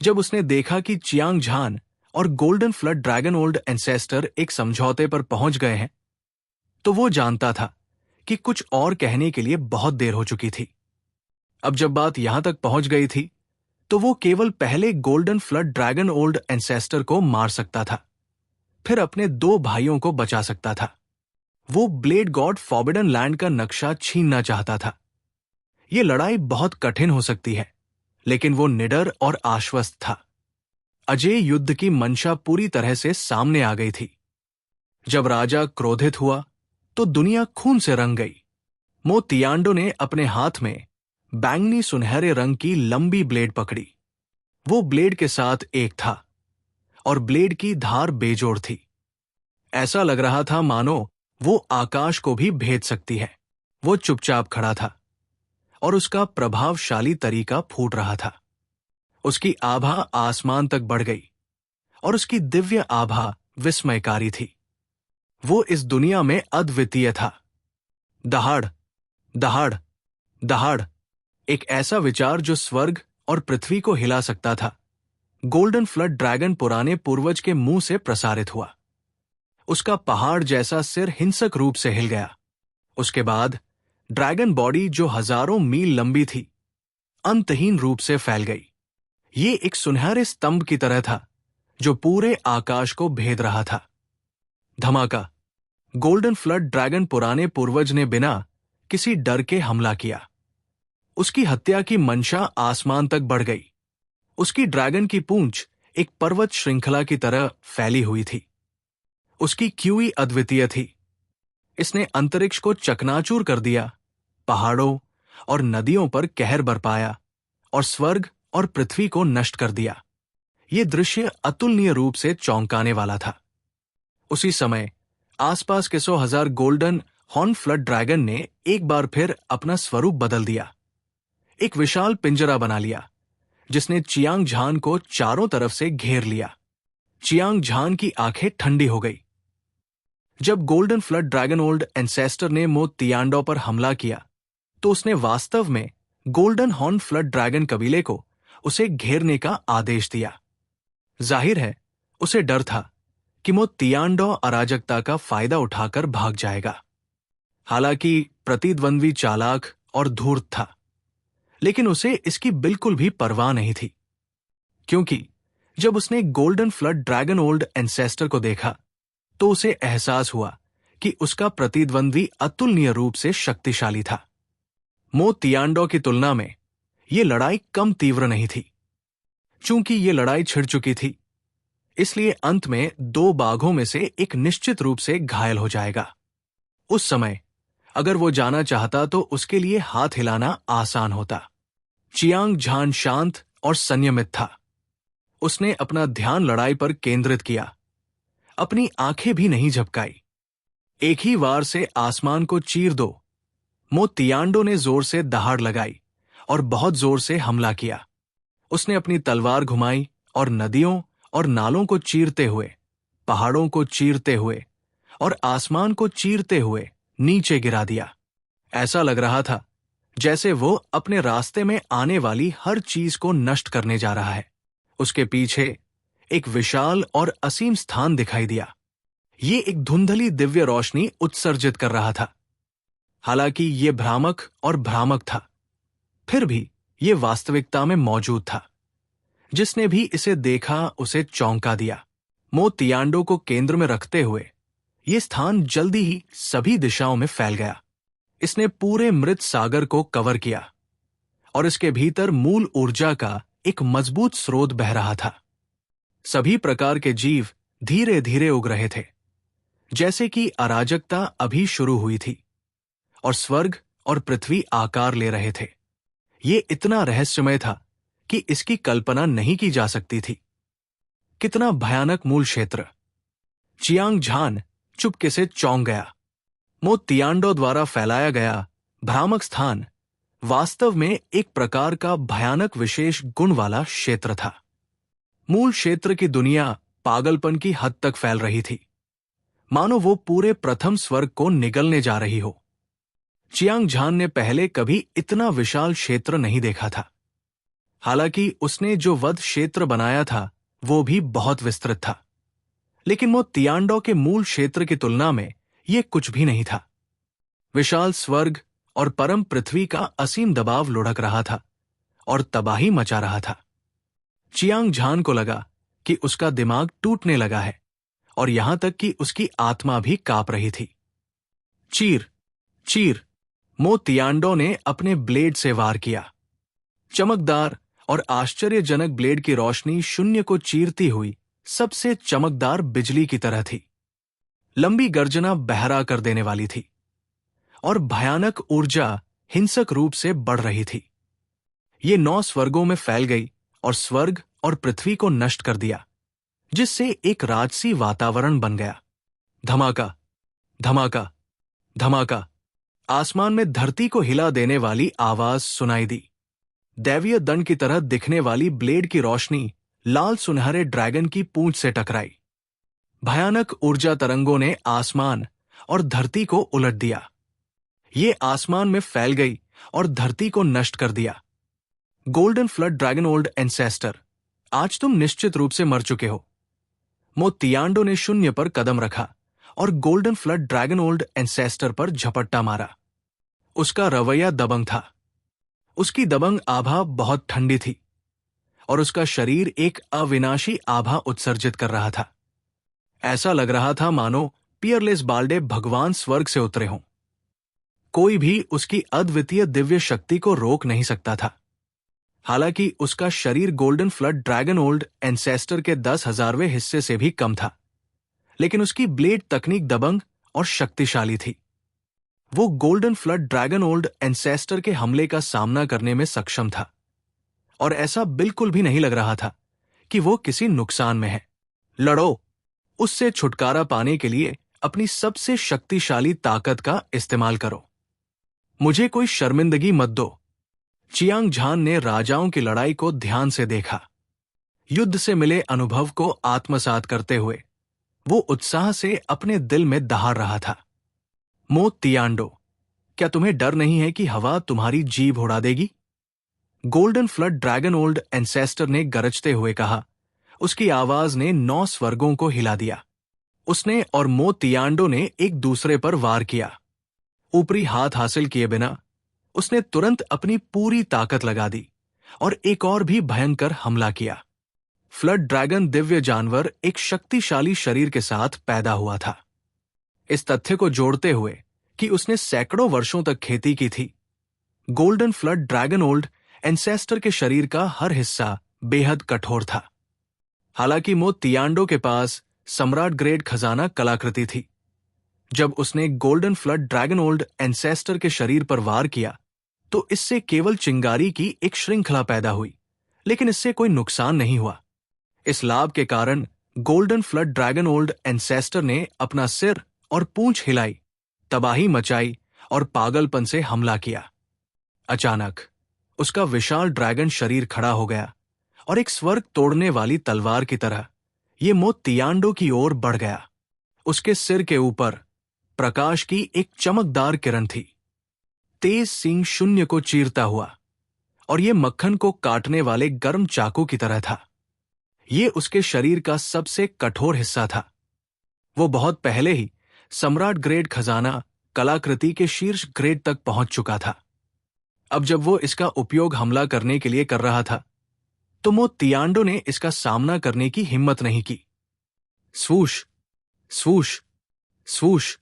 जब उसने देखा कि चियांग झान और golden flood dragon old ancestor एक समझौते पर पहुंच गए हैं, तो वो जानता था कि कुछ और कहने के लिए बहुत देर हो चुकी थी। अब जब बात यहां तक पहुंच गई थी, तो वो केवल पहले golden flood dragon old ancestor को मार सकता था, फिर अपने 2 भाइयों को बचा सकता था। वो ब्लेड गॉड फॉरबिडन लैंड का नक्शा छीनना चाहता था। ये लड़ाई बहुत कठिन हो सकती है, लेकिन वो निडर और आश्वस्त था। अजेय युद्ध की मंशा पूरी तरह से सामने आ गई थी। जब राजा क्रोधित हुआ तो दुनिया खून से रंग गई। मो तियांडो ने अपने हाथ में बैंगनी सुनहरे रंग की लंबी ब्लेड पकड़ी। वो ब्लेड के साथ एक था और ब्लेड की धार बेजोड़ थी। ऐसा लग रहा था मानो वो आकाश को भी भेद सकती है। वो चुपचाप खड़ा था और उसका प्रभावशाली तरीका फूट रहा था। उसकी आभा आसमान तक बढ़ गई और उसकी दिव्य आभा विस्मयकारी थी। वो इस दुनिया में अद्वितीय था। दहाड़, दहाड़, दहाड़, एक ऐसा विचार जो स्वर्ग और पृथ्वी को हिला सकता था, गोल्डन फ्लड ड्रैगन पुराने पूर्वज के मुंह से प्रसारित हुआ। उसका पहाड़ जैसा सिर हिंसक रूप से हिल गया। उसके बाद ड्रैगन बॉडी, जो हजारों मील लंबी थी, अंतहीन रूप से फैल गई। ये एक सुनहरे स्तंभ की तरह था जो पूरे आकाश को भेद रहा था। धमाका! गोल्डन फ्लड ड्रैगन पुराने पूर्वज ने बिना किसी डर के हमला किया। उसकी हत्या की मंशा आसमान तक बढ़ गई। उसकी ड्रैगन की पूंछ एक पर्वत श्रृंखला की तरह फैली हुई थी। उसकी क्यूई अद्वितीय थी। इसने अंतरिक्ष को चकनाचूर कर दिया, पहाड़ों और नदियों पर कहर बरपाया और स्वर्ग और पृथ्वी को नष्ट कर दिया। ये दृश्य अतुलनीय रूप से चौंकाने वाला था। उसी समय आसपास के 100,000 गोल्डन हॉर्न फ्लड ड्रैगन ने एक बार फिर अपना स्वरूप बदल दिया। एक विशाल पिंजरा बना लिया जिसने चियांग झान को चारों तरफ से घेर लिया। चियांग झान की आंखें ठंडी हो गई। जब golden flood dragon old ancestor ने मो तियांडो पर हमला किया तो उसने वास्तव में गोल्डन हॉर्न फ्लड ड्रैगन कबीले को उसे घेरने का आदेश दिया। जाहिर है उसे डर था कि मो तियांडो अराजकता का फायदा उठाकर भाग जाएगा। हालांकि प्रतिद्वंद्वी चालाक और धूर्त था, लेकिन उसे इसकी बिल्कुल भी परवाह नहीं थी, क्योंकि जब उसने golden flood dragon old ancestor को देखा तो उसे एहसास हुआ कि उसका प्रतिद्वंद्वी अतुलनीय रूप से शक्तिशाली था। मो तियांडो की तुलना में यह लड़ाई कम तीव्र नहीं थी। चूंकि यह लड़ाई छिड़ चुकी थी, इसलिए अंत में 2 बाघों में से एक निश्चित रूप से घायल हो जाएगा। उस समय अगर वो जाना चाहता तो उसके लिए हाथ हिलाना आसान होता। चियांग झान शांत और संयमित था। उसने अपना ध्यान लड़ाई पर केंद्रित किया, अपनी आंखें भी नहीं झपकाई। एक ही वार से आसमान को चीर दो। मो तियांडो ने जोर से दहाड़ लगाई और बहुत जोर से हमला किया। उसने अपनी तलवार घुमाई और नदियों और नालों को चीरते हुए, पहाड़ों को चीरते हुए और आसमान को चीरते हुए नीचे गिरा दिया। ऐसा लग रहा था जैसे वो अपने रास्ते में आने वाली हर चीज को नष्ट करने जा रहा है। उसके पीछे एक विशाल और असीम स्थान दिखाई दिया। ये एक धुंधली दिव्य रोशनी उत्सर्जित कर रहा था। हालांकि ये भ्रामक और भ्रामक था, फिर भी ये वास्तविकता में मौजूद था। जिसने भी इसे देखा उसे चौंका दिया। मो तियांडो को केंद्र में रखते हुए ये स्थान जल्दी ही सभी दिशाओं में फैल गया। इसने पूरे मृत सागर को कवर किया और इसके भीतर मूल ऊर्जा का एक मजबूत स्रोत बह रहा था। सभी प्रकार के जीव धीरे धीरे उग रहे थे, जैसे कि अराजकता अभी शुरू हुई थी और स्वर्ग और पृथ्वी आकार ले रहे थे। ये इतना रहस्यमय था कि इसकी कल्पना नहीं की जा सकती थी। कितना भयानक मूल क्षेत्र! चियांग झान चुपके से चौंक गया। मो तियांडो द्वारा फैलाया गया भ्रामक स्थान वास्तव में एक प्रकार का भयानक विशेष गुण वाला क्षेत्र था। मूल क्षेत्र की दुनिया पागलपन की हद तक फैल रही थी, मानो वो पूरे प्रथम स्वर्ग को निगलने जा रही हो। चियांग झान ने पहले कभी इतना विशाल क्षेत्र नहीं देखा था। हालांकि उसने जो वध क्षेत्र बनाया था वो भी बहुत विस्तृत था, लेकिन मो तियांडो के मूल क्षेत्र की तुलना में यह कुछ भी नहीं था। विशाल स्वर्ग और परम पृथ्वी का असीम दबाव लुढ़क रहा था और तबाही मचा रहा था। चियांग झान को लगा कि उसका दिमाग टूटने लगा है और यहां तक कि उसकी आत्मा भी कांप रही थी। चीर चीर! मो तियांडो ने अपने ब्लेड से वार किया। चमकदार और आश्चर्यजनक ब्लेड की रोशनी शून्य को चीरती हुई सबसे चमकदार बिजली की तरह थी। लंबी गर्जना बहरा कर देने वाली थी और भयानक ऊर्जा हिंसक रूप से बढ़ रही थी। ये 9 स्वर्गों में फैल गई और स्वर्ग और पृथ्वी को नष्ट कर दिया, जिससे एक राजसी वातावरण बन गया। धमाका धमाका धमाका! आसमान में धरती को हिला देने वाली आवाज सुनाई दी। दैवीय दंड की तरह दिखने वाली ब्लेड की रोशनी लाल सुनहरे ड्रैगन की पूंछ से टकराई। भयानक ऊर्जा तरंगों ने आसमान और धरती को उलट दिया। ये आसमान में फैल गई और धरती को नष्ट कर दिया। Golden flood dragon old ancestor, आज तुम निश्चित रूप से मर चुके हो। मो तियांडो ने शून्य पर कदम रखा और golden flood dragon old ancestor पर झपट्टा मारा। उसका रवैया दबंग था। उसकी दबंग आभा बहुत ठंडी थी और उसका शरीर एक अविनाशी आभा उत्सर्जित कर रहा था। ऐसा लग रहा था मानो पियरलेस बाल्डे भगवान स्वर्ग से उतरे हों। कोई भी उसकी अद्वितीय दिव्य शक्ति को रोक नहीं सकता था। हालांकि उसका शरीर golden flood dragon old ancestor के 10,000वें हिस्से से भी कम था, लेकिन उसकी ब्लेड तकनीक दबंग और शक्तिशाली थी। वो golden flood dragon old ancestor के हमले का सामना करने में सक्षम था, और ऐसा बिल्कुल भी नहीं लग रहा था कि वो किसी नुकसान में है। लड़ो, उससे छुटकारा पाने के लिए अपनी सबसे शक्तिशाली ताकत का इस्तेमाल करो। मुझे कोई शर्मिंदगी मत दो। चियांग झान ने राजाओं की लड़ाई को ध्यान से देखा। युद्ध से मिले अनुभव को आत्मसात करते हुए वो उत्साह से अपने दिल में दहाड़ रहा था। मो तियांडो, क्या तुम्हें डर नहीं है कि हवा तुम्हारी जीभ उड़ा देगी? Golden flood dragon old ancestor ने गरजते हुए कहा। उसकी आवाज ने 9 स्वर्गों को हिला दिया। उसने और मो तियांडो ने एक दूसरे पर वार किया। ऊपरी हाथ हासिल किए बिना उसने तुरंत अपनी पूरी ताकत लगा दी और एक और भी भयंकर हमला किया। फ्लड ड्रैगन दिव्य जानवर एक शक्तिशाली शरीर के साथ पैदा हुआ था। इस तथ्य को जोड़ते हुए कि उसने सैकड़ों वर्षों तक खेती की थी, golden flood dragon old ancestor के शरीर का हर हिस्सा बेहद कठोर था। हालांकि मो तियांडो के पास सम्राट ग्रेड खजाना कलाकृति थी। जब उसने golden flood dragon old ancestor के शरीर पर वार किया तो इससे केवल चिंगारी की एक श्रृंखला पैदा हुई, लेकिन इससे कोई नुकसान नहीं हुआ। इस लाभ के कारण golden flood dragon old ancestor ने अपना सिर और पूंछ हिलाई, तबाही मचाई और पागलपन से हमला किया। अचानक उसका विशाल ड्रैगन शरीर खड़ा हो गया और एक स्वर्ग तोड़ने वाली तलवार की तरह ये मो तियांडो की ओर बढ़ गया। उसके सिर के ऊपर प्रकाश की एक चमकदार किरण थी। तेज सींग शून्य को चीरता हुआ, और ये मक्खन को काटने वाले गर्म चाकू की तरह था। ये उसके शरीर का सबसे कठोर हिस्सा था। वो बहुत पहले ही सम्राट ग्रेड खजाना कलाकृति के शीर्ष ग्रेड तक पहुंच चुका था। अब जब वो इसका उपयोग हमला करने के लिए कर रहा था तो मो तियांडो ने इसका सामना करने की हिम्मत नहीं की। स्वूश, स्वूश, स्वूश,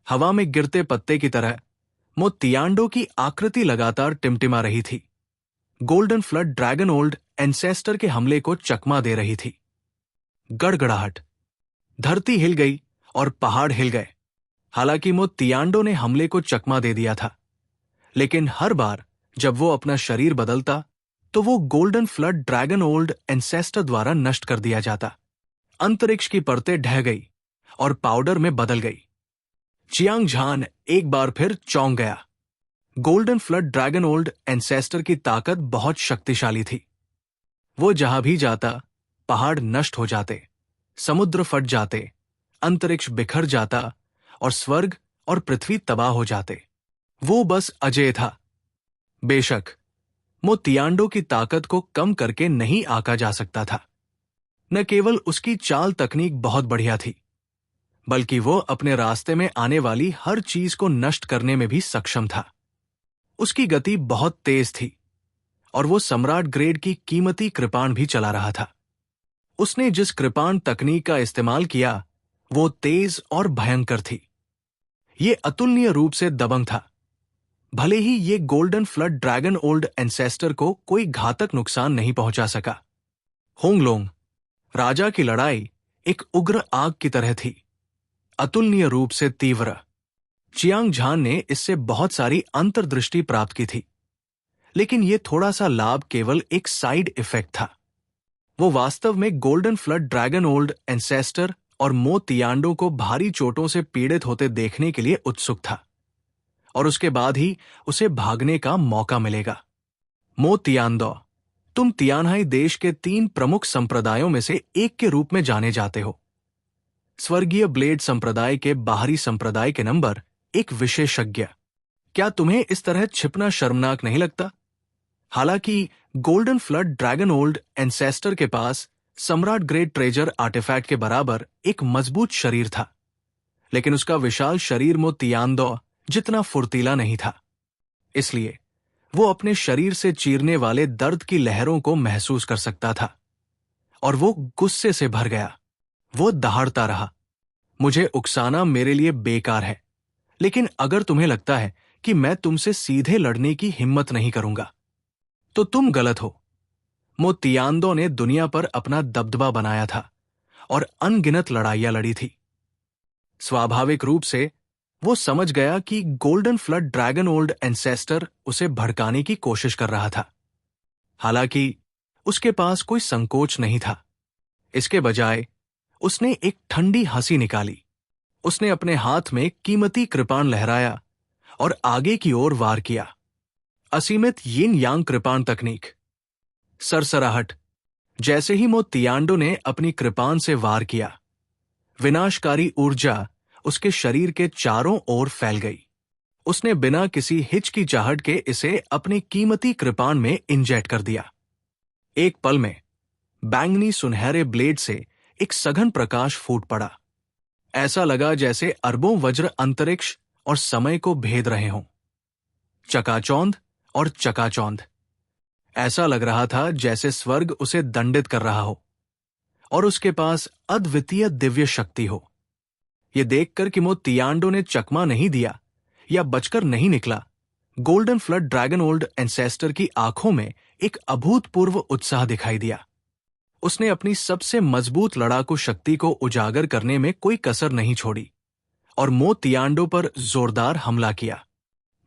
हवा में गिरते पत्ते की तरह मो तियांडो की आकृति लगातार टिमटिमा रही थी। Golden flood dragon old ancestor के हमले को चकमा दे रही थी। गड़गड़ाहट, धरती हिल गई और पहाड़ हिल गए। हालांकि मो तियांडो ने हमले को चकमा दे दिया था, लेकिन हर बार जब वो अपना शरीर बदलता तो वो golden flood dragon old ancestor द्वारा नष्ट कर दिया जाता। अंतरिक्ष की परतें ढह गई और पाउडर में बदल गई। चियांग झान एक बार फिर चौंक गया। Golden flood dragon old ancestor की ताकत बहुत शक्तिशाली थी। वो जहां भी जाता पहाड़ नष्ट हो जाते, समुद्र फट जाते, अंतरिक्ष बिखर जाता और स्वर्ग और पृथ्वी तबाह हो जाते। वो बस अजेय था। बेशक मो तियांडो की ताकत को कम करके नहीं आंका जा सकता था। न केवल उसकी चाल तकनीक बहुत बढ़िया थी, बल्कि वो अपने रास्ते में आने वाली हर चीज को नष्ट करने में भी सक्षम था। उसकी गति बहुत तेज थी और वो सम्राट ग्रेड की कीमती कृपाण भी चला रहा था। उसने जिस कृपाण तकनीक का इस्तेमाल किया वो तेज और भयंकर थी। ये अतुलनीय रूप से दबंग था। भले ही ये golden flood dragon old ancestor को कोई घातक नुकसान नहीं पहुंचा सका। होंगलोंग, राजा की लड़ाई एक उग्र आग की तरह थी, अतुलनीय रूप से तीव्र। चियांग झान ने इससे बहुत सारी अंतर्दृष्टि प्राप्त की थी, लेकिन यह थोड़ा सा लाभ केवल एक साइड इफेक्ट था। वो वास्तव में golden flood dragon old ancestor और मो तियांडो को भारी चोटों से पीड़ित होते देखने के लिए उत्सुक था, और उसके बाद ही उसे भागने का मौका मिलेगा। मो तियांदो, तुम तियानहाई देश के 3 प्रमुख संप्रदायों में से एक के रूप में जाने जाते हो। स्वर्गीय ब्लेड संप्रदाय के बाहरी संप्रदाय के नंबर एक विशेषज्ञ। क्या तुम्हें इस तरह छिपना शर्मनाक नहीं लगता? हालांकि golden flood dragon old ancestor के पास सम्राट ग्रेड ट्रेजर आर्टिफैक्ट के बराबर एक मजबूत शरीर था, लेकिन उसका विशाल शरीर मो तियांदो जितना फुर्तीला नहीं था। इसलिए वो अपने शरीर से चीरने वाले दर्द की लहरों को महसूस कर सकता था, और वो गुस्से से भर गया। वो दहाड़ता रहा, मुझे उकसाना मेरे लिए बेकार है, लेकिन अगर तुम्हें लगता है कि मैं तुमसे सीधे लड़ने की हिम्मत नहीं करूंगा तो तुम गलत हो। मो तियांदो ने दुनिया पर अपना दबदबा बनाया था और अनगिनत लड़ाइयां लड़ी थी। स्वाभाविक रूप से वो समझ गया कि golden flood dragon old ancestor उसे भड़काने की कोशिश कर रहा था। हालांकि उसके पास कोई संकोच नहीं था। इसके बजाय उसने एक ठंडी हंसी निकाली। उसने अपने हाथ में कीमती कृपाण लहराया और आगे की ओर वार किया। असीमित यिन यांग कृपाण तकनीक। सरसराहट। जैसे ही मो तियांडो ने अपनी कृपाण से वार किया, विनाशकारी ऊर्जा उसके शरीर के चारों ओर फैल गई। उसने बिना किसी हिचकिचाहट के इसे अपनी कीमती कृपाण में इंजेक्ट कर दिया। एक पल में बैंगनी सुनहरे ब्लेड से एक सघन प्रकाश फूट पड़ा। ऐसा लगा जैसे अरबों वज्र अंतरिक्ष और समय को भेद रहे हों। चकाचौंध और चकाचौंध। ऐसा लग रहा था जैसे स्वर्ग उसे दंडित कर रहा हो और उसके पास अद्वितीय दिव्य शक्ति हो। यह देखकर कि मो तियांडो ने चकमा नहीं दिया या बचकर नहीं निकला, golden flood dragon old ancestor की आंखों में एक अभूतपूर्व उत्साह दिखाई दिया। उसने अपनी सबसे मजबूत लड़ाकू शक्ति को उजागर करने में कोई कसर नहीं छोड़ी और मो तियांडो पर जोरदार हमला किया।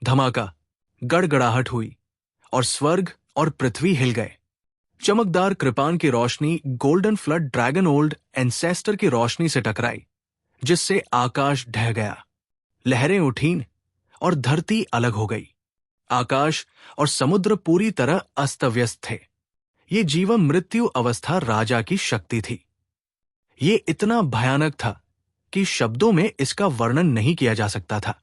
धमाका, गड़गड़ाहट हुई और स्वर्ग और पृथ्वी हिल गए। चमकदार कृपाण की रोशनी golden flood dragon old ancestor की रोशनी से टकराई, जिससे आकाश ढह गया। लहरें उठीं और धरती अलग हो गई। आकाश और समुद्र पूरी तरह अस्त व्यस्त थे। ये जीवन मृत्यु अवस्था राजा की शक्ति थी। ये इतना भयानक था कि शब्दों में इसका वर्णन नहीं किया जा सकता था।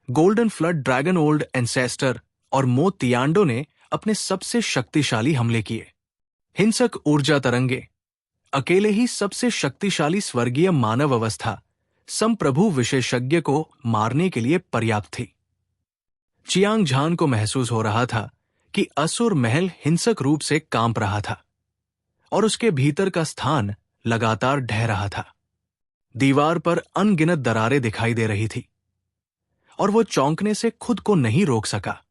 Golden flood dragon old ancestor और मो तियांडो ने अपने सबसे शक्तिशाली हमले किए। हिंसक ऊर्जा तरंगे, अकेले ही सबसे शक्तिशाली स्वर्गीय मानव अवस्था संप्रभु विशेषज्ञ को मारने के लिए पर्याप्त थी। चियांग झान को महसूस हो रहा था कि असुर महल हिंसक रूप से कांप रहा था और उसके भीतर का स्थान लगातार ढह रहा था। दीवार पर अनगिनत दरारें दिखाई दे रही थी और वो चौंकने से खुद को नहीं रोक सका।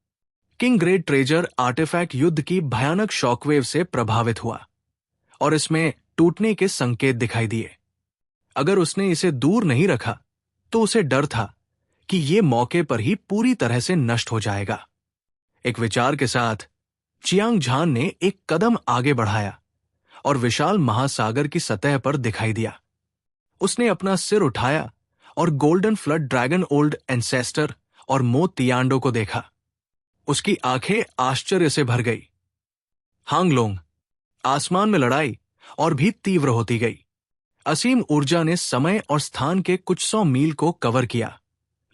किंग ग्रेट ट्रेजर आर्टिफैक्ट युद्ध की भयानक शॉकवेव से प्रभावित हुआ और इसमें टूटने के संकेत दिखाई दिए। अगर उसने इसे दूर नहीं रखा तो उसे डर था कि ये मौके पर ही पूरी तरह से नष्ट हो जाएगा। एक विचार के साथ चियांग झान ने एक कदम आगे बढ़ाया और विशाल महासागर की सतह पर दिखाई दिया। उसने अपना सिर उठाया और golden flood dragon old ancestor और मो तियांडो को देखा। उसकी आंखें आश्चर्य से भर गई। हांगलोंग। आसमान में लड़ाई और भी तीव्र होती गई। असीम ऊर्जा ने समय और स्थान के कुछ 100 मील को कवर किया,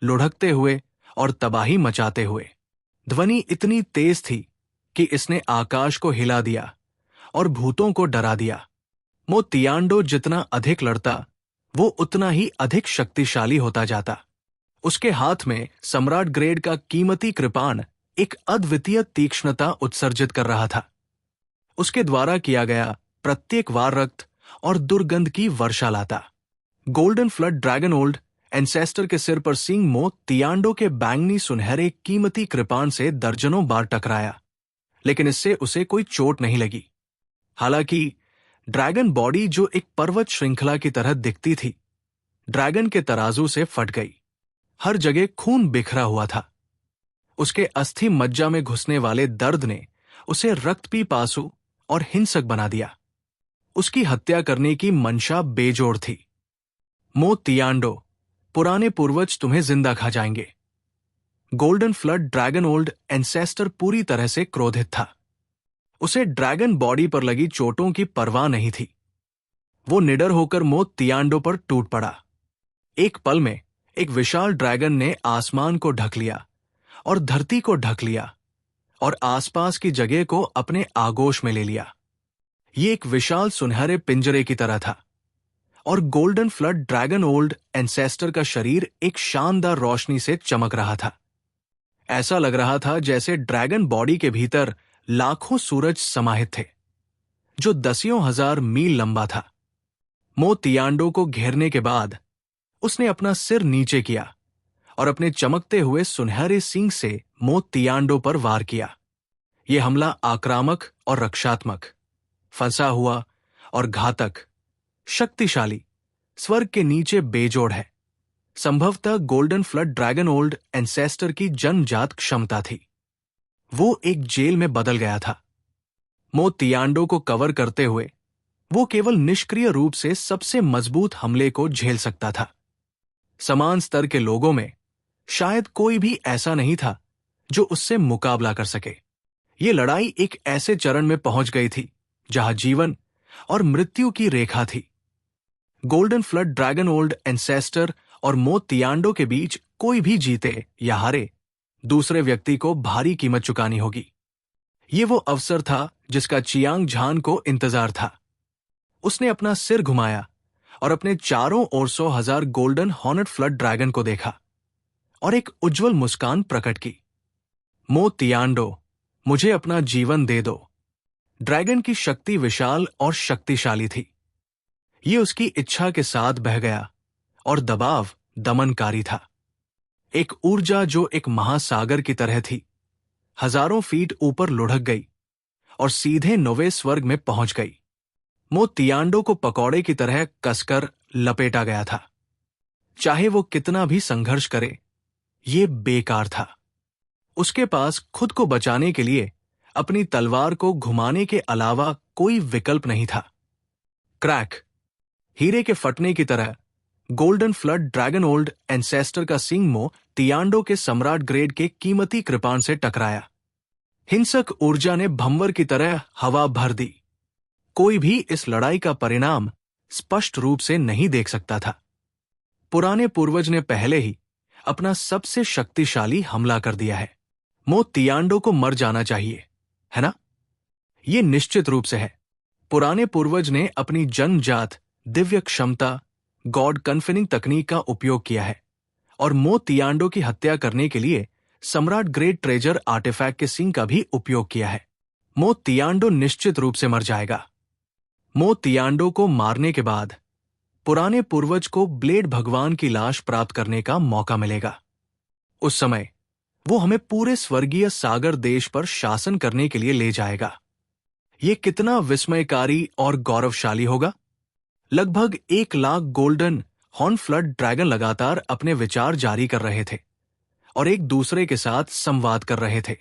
लुढ़कते हुए और तबाही मचाते हुए। ध्वनि इतनी तेज थी कि इसने आकाश को हिला दिया और भूतों को डरा दिया। मो तियांडो जितना अधिक लड़ता, वो उतना ही अधिक शक्तिशाली होता जाता। उसके हाथ में सम्राट ग्रेड का कीमती कृपाण एक अद्वितीय तीक्ष्णता उत्सर्जित कर रहा था। उसके द्वारा किया गया प्रत्येक वार रक्त और दुर्गंध की वर्षा लाता। Golden flood dragon old ancestor के सिर पर सींग मो तियांडो के बैंगनी सुनहरे कीमती कृपाण से दर्जनों बार टकराया, लेकिन इससे उसे कोई चोट नहीं लगी। हालांकि ड्रैगन बॉडी, जो एक पर्वत श्रृंखला की तरह दिखती थी, ड्रैगन के तराजू से फट गई। हर जगह खून बिखरा हुआ था। उसके अस्थि मज्जा में घुसने वाले दर्द ने उसे रक्तपीपासु और हिंसक बना दिया। उसकी हत्या करने की मंशा बेजोड़ थी। मो तियांडो, पुराने पूर्वज तुम्हें जिंदा खा जाएंगे। Golden flood dragon old ancestor पूरी तरह से क्रोधित था। उसे ड्रैगन बॉडी पर लगी चोटों की परवाह नहीं थी। वो निडर होकर मो तियांडो पर टूट पड़ा। एक पल में एक विशाल ड्रैगन ने आसमान को ढक लिया और धरती को ढक लिया और आसपास की जगह को अपने आगोश में ले लिया। ये एक विशाल सुनहरे पिंजरे की तरह था और golden flood dragon old ancestor का शरीर एक शानदार रोशनी से चमक रहा था। ऐसा लग रहा था जैसे ड्रैगन बॉडी के भीतर लाखों सूरज समाहित थे, जो दसियों हजार मील लंबा था। मो तियांडो को घेरने के बाद उसने अपना सिर नीचे किया और अपने चमकते हुए सुनहरे सींग से मो तियांडो पर वार किया। ये हमला आक्रामक और रक्षात्मक, फंसा हुआ और घातक, शक्तिशाली, स्वर्ग के नीचे बेजोड़ है। संभवतः golden flood dragon old ancestor की जन्मजात क्षमता थी। वो एक जेल में बदल गया था। मो तियांडो को कवर करते हुए वो केवल निष्क्रिय रूप से सबसे मजबूत हमले को झेल सकता था। समान स्तर के लोगों में शायद कोई भी ऐसा नहीं था जो उससे मुकाबला कर सके। ये लड़ाई एक ऐसे चरण में पहुंच गई थी जहां जीवन और मृत्यु की रेखा थी। Golden flood dragon old ancestor और मो तियांडो के बीच कोई भी जीते या हारे, दूसरे व्यक्ति को भारी कीमत चुकानी होगी। ये वो अवसर था जिसका चियांग झान को इंतजार था। उसने अपना सिर घुमाया और अपने चारों ओर 100,000 गोल्डन हॉर्नेट फ्लड ड्रैगन को देखा और एक उज्जवल मुस्कान प्रकट की। मो तियांडो, मुझे अपना जीवन दे दो। ड्रैगन की शक्ति विशाल और शक्तिशाली थी। ये उसकी इच्छा के साथ बह गया और दबाव दमनकारी था। एक ऊर्जा जो एक महासागर की तरह थी, हजारों फीट ऊपर लुढ़क गई और सीधे नौवें स्वर्ग में पहुंच गई। मो तियांडो को पकौड़े की तरह कसकर लपेटा गया था। चाहे वो कितना भी संघर्ष करे, ये बेकार था। उसके पास खुद को बचाने के लिए अपनी तलवार को घुमाने के अलावा कोई विकल्प नहीं था। क्रैक! हीरे के फटने की तरह golden flood dragon old ancestor का सींग मो तियांडो के सम्राट ग्रेड के कीमती कृपाण से टकराया। हिंसक ऊर्जा ने भंवर की तरह हवा भर दी। कोई भी इस लड़ाई का परिणाम स्पष्ट रूप से नहीं देख सकता था। पुराने पूर्वज ने पहले ही अपना सबसे शक्तिशाली हमला कर दिया है। मो तियांडो को मर जाना चाहिए, है ना? ये निश्चित रूप से है। पुराने पूर्वज ने अपनी जन्मजात दिव्य क्षमता, गॉड कन्फिनिंग तकनीक का उपयोग किया है और मो तियांडो की हत्या करने के लिए सम्राट ग्रेट ट्रेजर आर्टिफैक्ट के सींग का भी उपयोग किया है। मो तियांडो निश्चित रूप से मर जाएगा। मो तियांडो को मारने के बाद पुराने पूर्वज को ब्लेड भगवान की लाश प्राप्त करने का मौका मिलेगा। उस समय वो हमें पूरे स्वर्गीय सागर देश पर शासन करने के लिए ले जाएगा। ये कितना विस्मयकारी और गौरवशाली होगा। लगभग 1,00,000 गोल्डन हॉर्न फ्लड ड्रैगन लगातार अपने विचार जारी कर रहे थे और एक दूसरे के साथ संवाद कर रहे थे।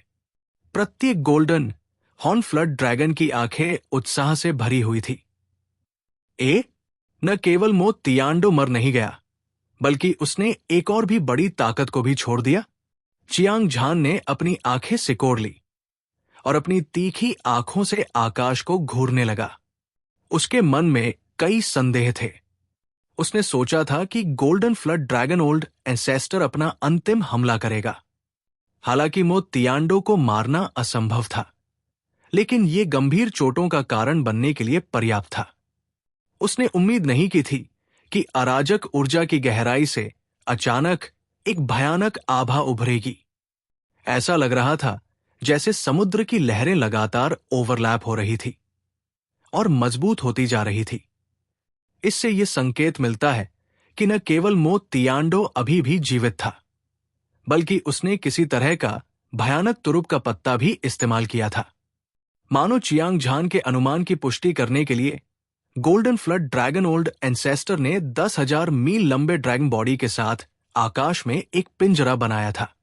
प्रत्येक गोल्डन हॉर्न फ्लड ड्रैगन की आंखें उत्साह से भरी हुई थी। न केवल मो तियांडो मर नहीं गया, बल्कि उसने एक और भी बड़ी ताकत को भी छोड़ दिया। चियांग झान ने अपनी आंखें सिकोड़ ली और अपनी तीखी आंखों से आकाश को घूरने लगा। उसके मन में कई संदेह थे। उसने सोचा था कि golden flood dragon old ancestor अपना अंतिम हमला करेगा। हालांकि मो तियांडो को मारना असंभव था, लेकिन ये गंभीर चोटों का कारण बनने के लिए पर्याप्त था। उसने उम्मीद नहीं की थी कि अराजक ऊर्जा की गहराई से अचानक एक भयानक आभा उभरेगी। ऐसा लग रहा था जैसे समुद्र की लहरें लगातार ओवरलैप हो रही थी और मजबूत होती जा रही थी। इससे यह संकेत मिलता है कि न केवल मो तियांडो अभी भी जीवित था, बल्कि उसने किसी तरह का भयानक तुरुप का पत्ता भी इस्तेमाल किया था। मानो चियांग झान के अनुमान की पुष्टि करने के लिए golden flood dragon old ancestor ने 10,000 मील लंबे ड्रैगन बॉडी के साथ आकाश में एक पिंजरा बनाया था।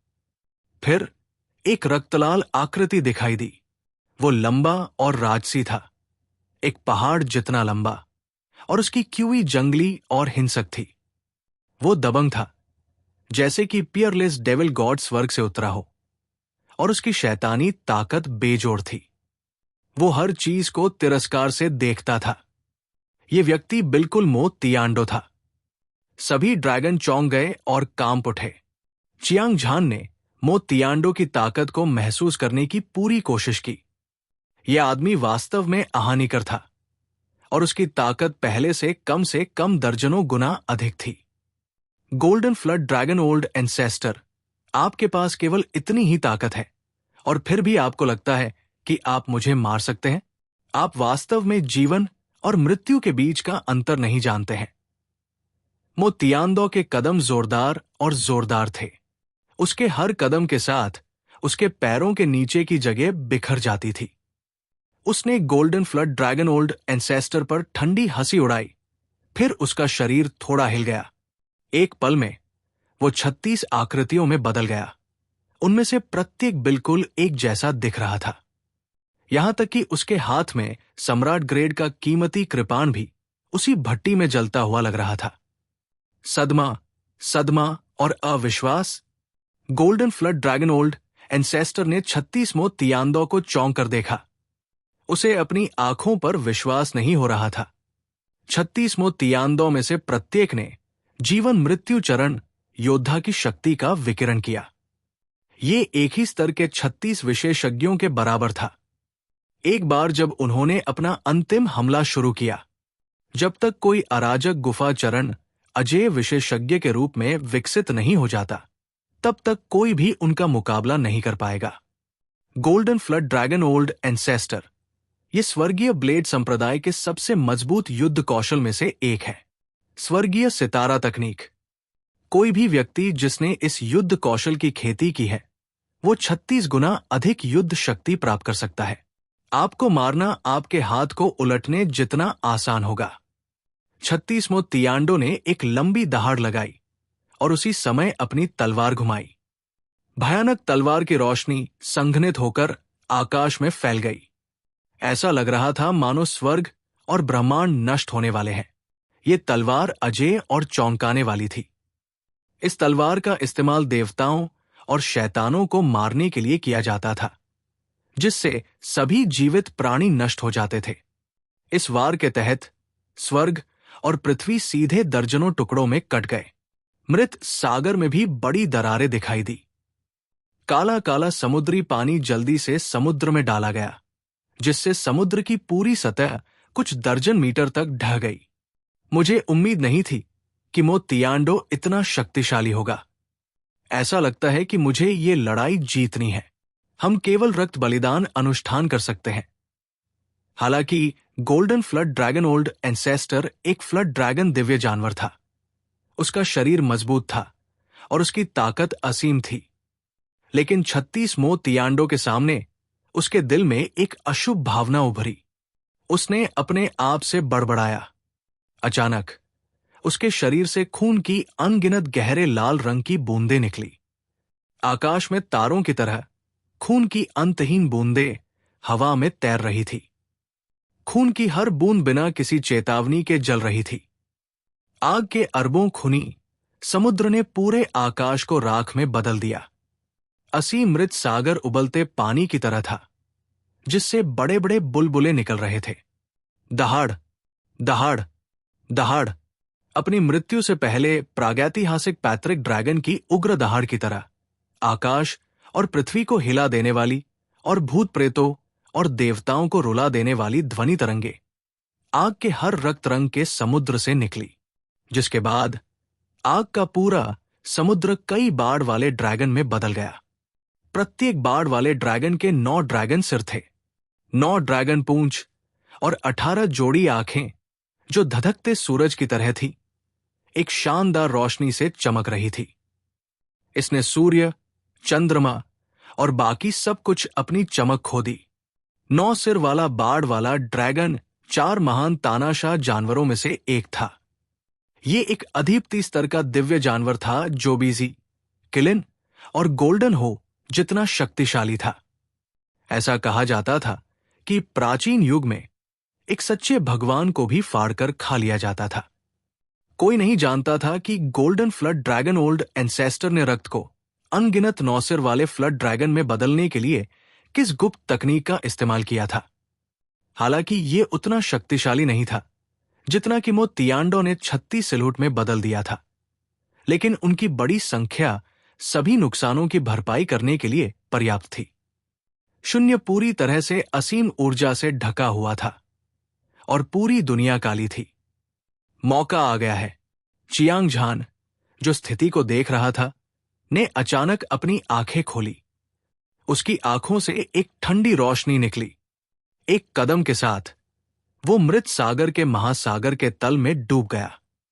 फिर एक रक्तलाल आकृति दिखाई दी। वो लंबा और राजसी था, एक पहाड़ जितना लंबा, और उसकी क्यूई जंगली और हिंसक थी। वो दबंग था, जैसे कि पियरलेस डेविल गॉड स्वर्ग से उतरा हो, और उसकी शैतानी ताकत बेजोड़ थी। वो हर चीज को तिरस्कार से देखता था। ये व्यक्ति बिल्कुल मो तियांडो था। सभी ड्रैगन चौंक गए और कांप उठे। चियांग झान ने मो तियांडो की ताकत को महसूस करने की पूरी कोशिश की। यह आदमी वास्तव में अहानिकर था और उसकी ताकत पहले से कम दर्जनों गुना अधिक थी। Golden flood dragon old ancestor, आपके पास केवल इतनी ही ताकत है और फिर भी आपको लगता है कि आप मुझे मार सकते हैं? आप वास्तव में जीवन और मृत्यु के बीच का अंतर नहीं जानते हैं। मो तियांडो के कदम जोरदार और जोरदार थे। उसके हर कदम के साथ उसके पैरों के नीचे की जगह बिखर जाती थी। उसने golden flood dragon old ancestor पर ठंडी हंसी उड़ाई। फिर उसका शरीर थोड़ा हिल गया। एक पल में वो 36 आकृतियों में बदल गया। उनमें से प्रत्येक बिल्कुल एक जैसा दिख रहा था। यहां तक कि उसके हाथ में सम्राट ग्रेड का कीमती कृपाण भी उसी भट्टी में जलता हुआ लग रहा था। सदमा, सदमा और अविश्वास। Golden flood dragon old ancestor ने 36वां तियांदो को चौंक कर देखा। उसे अपनी आंखों पर विश्वास नहीं हो रहा था। 36वां तियांदो में से प्रत्येक ने जीवन मृत्यु चरण योद्धा की शक्ति का विकिरण किया। ये एक ही स्तर के 36 विशेषज्ञों के बराबर था। एक बार जब उन्होंने अपना अंतिम हमला शुरू किया, जब तक कोई अराजक गुफा चरण अजेय विशेषज्ञ के रूप में विकसित नहीं हो जाता, तब तक कोई भी उनका मुकाबला नहीं कर पाएगा। Golden flood dragon old ancestor ये स्वर्गीय ब्लेड संप्रदाय के सबसे मजबूत युद्ध कौशल में से एक है। स्वर्गीय सितारा तकनीक। कोई भी व्यक्ति जिसने इस युद्ध कौशल की खेती की है, वो 36 गुना अधिक युद्ध शक्ति प्राप्त कर सकता है। आपको मारना आपके हाथ को उलटने जितना आसान होगा। 36वां तियांडो ने एक लंबी दहाड़ लगाई और उसी समय अपनी तलवार घुमाई। भयानक तलवार की रोशनी संघनित होकर आकाश में फैल गई। ऐसा लग रहा था मानो स्वर्ग और ब्रह्मांड नष्ट होने वाले हैं। ये तलवार अजेय और चौंकाने वाली थी। इस तलवार का इस्तेमाल देवताओं और शैतानों को मारने के लिए किया जाता था, जिससे सभी जीवित प्राणी नष्ट हो जाते थे। इस वार के तहत स्वर्ग और पृथ्वी सीधे दर्जनों टुकड़ों में कट गए। मृत सागर में भी बड़ी दरारें दिखाई दी। काला काला समुद्री पानी जल्दी से समुद्र में डाला गया, जिससे समुद्र की पूरी सतह कुछ दर्जन मीटर तक ढह गई। मुझे उम्मीद नहीं थी कि मो तियांडो इतना शक्तिशाली होगा। ऐसा लगता है कि मुझे ये लड़ाई जीतनी है। हम केवल रक्त बलिदान अनुष्ठान कर सकते हैं। हालांकि golden flood dragon old ancestor एक फ्लड ड्रैगन दिव्य जानवर था। उसका शरीर मजबूत था और उसकी ताकत असीम थी। लेकिन 36वां तियांडो के सामने उसके दिल में एक अशुभ भावना उभरी। उसने अपने आप से बड़बड़ाया। अचानक उसके शरीर से खून की अनगिनत गहरे लाल रंग की बूंदें निकली। आकाश में तारों की तरह खून की अंतहीन बूंदें हवा में तैर रही थी। खून की हर बूंद बिना किसी चेतावनी के जल रही थी। आग के अरबों खूनी समुद्र ने पूरे आकाश को राख में बदल दिया। असीम मृत सागर उबलते पानी की तरह था, जिससे बड़े बड़े बुलबुले निकल रहे थे। दहाड़, दहाड़, दहाड़। अपनी मृत्यु से पहले प्रागैतिहासिक पैतृक ड्रैगन की उग्र दहाड़ की तरह आकाश और पृथ्वी को हिला देने वाली और भूत प्रेतों और देवताओं को रुला देने वाली ध्वनि तरंगे आग के हर रक्त रंग के समुद्र से निकली, जिसके बाद आग का पूरा समुद्र कई बाड़ वाले ड्रैगन में बदल गया। प्रत्येक बाड़ वाले ड्रैगन के 9 ड्रैगन सिर थे, 9 ड्रैगन पूंछ और 18 जोड़ी आंखें जो धधकते सूरज की तरह थी, एक शानदार रोशनी से चमक रही थी। इसने सूर्य, चंद्रमा और बाकी सब कुछ अपनी चमक खो दी। 9 सिर वाला बाड़ वाला ड्रैगन 4 महान तानाशाह जानवरों में से एक था। ये एक अधीप्ति स्तर का दिव्य जानवर था जो बीजी, किलिन और गोल्डन हो जितना शक्तिशाली था। ऐसा कहा जाता था कि प्राचीन युग में एक सच्चे भगवान को भी फाड़कर खा लिया जाता था। कोई नहीं जानता था कि golden flood dragon old ancestor ने रक्त को अनगिनत 9 सिर वाले फ्लड ड्रैगन में बदलने के लिए किस गुप्त तकनीक का इस्तेमाल किया था। हालांकि ये उतना शक्तिशाली नहीं था जितना कि मो तियांडो ने 36 सिलहुट में बदल दिया था, लेकिन उनकी बड़ी संख्या सभी नुकसानों की भरपाई करने के लिए पर्याप्त थी। शून्य पूरी तरह से असीम ऊर्जा से ढका हुआ था और पूरी दुनिया काली थी। मौका आ गया है। चियांग झान, जो स्थिति को देख रहा था, ने अचानक अपनी आंखें खोली। उसकी आंखों से एक ठंडी रोशनी निकली। एक कदम के साथ वो मृत सागर के महासागर के तल में डूब गया।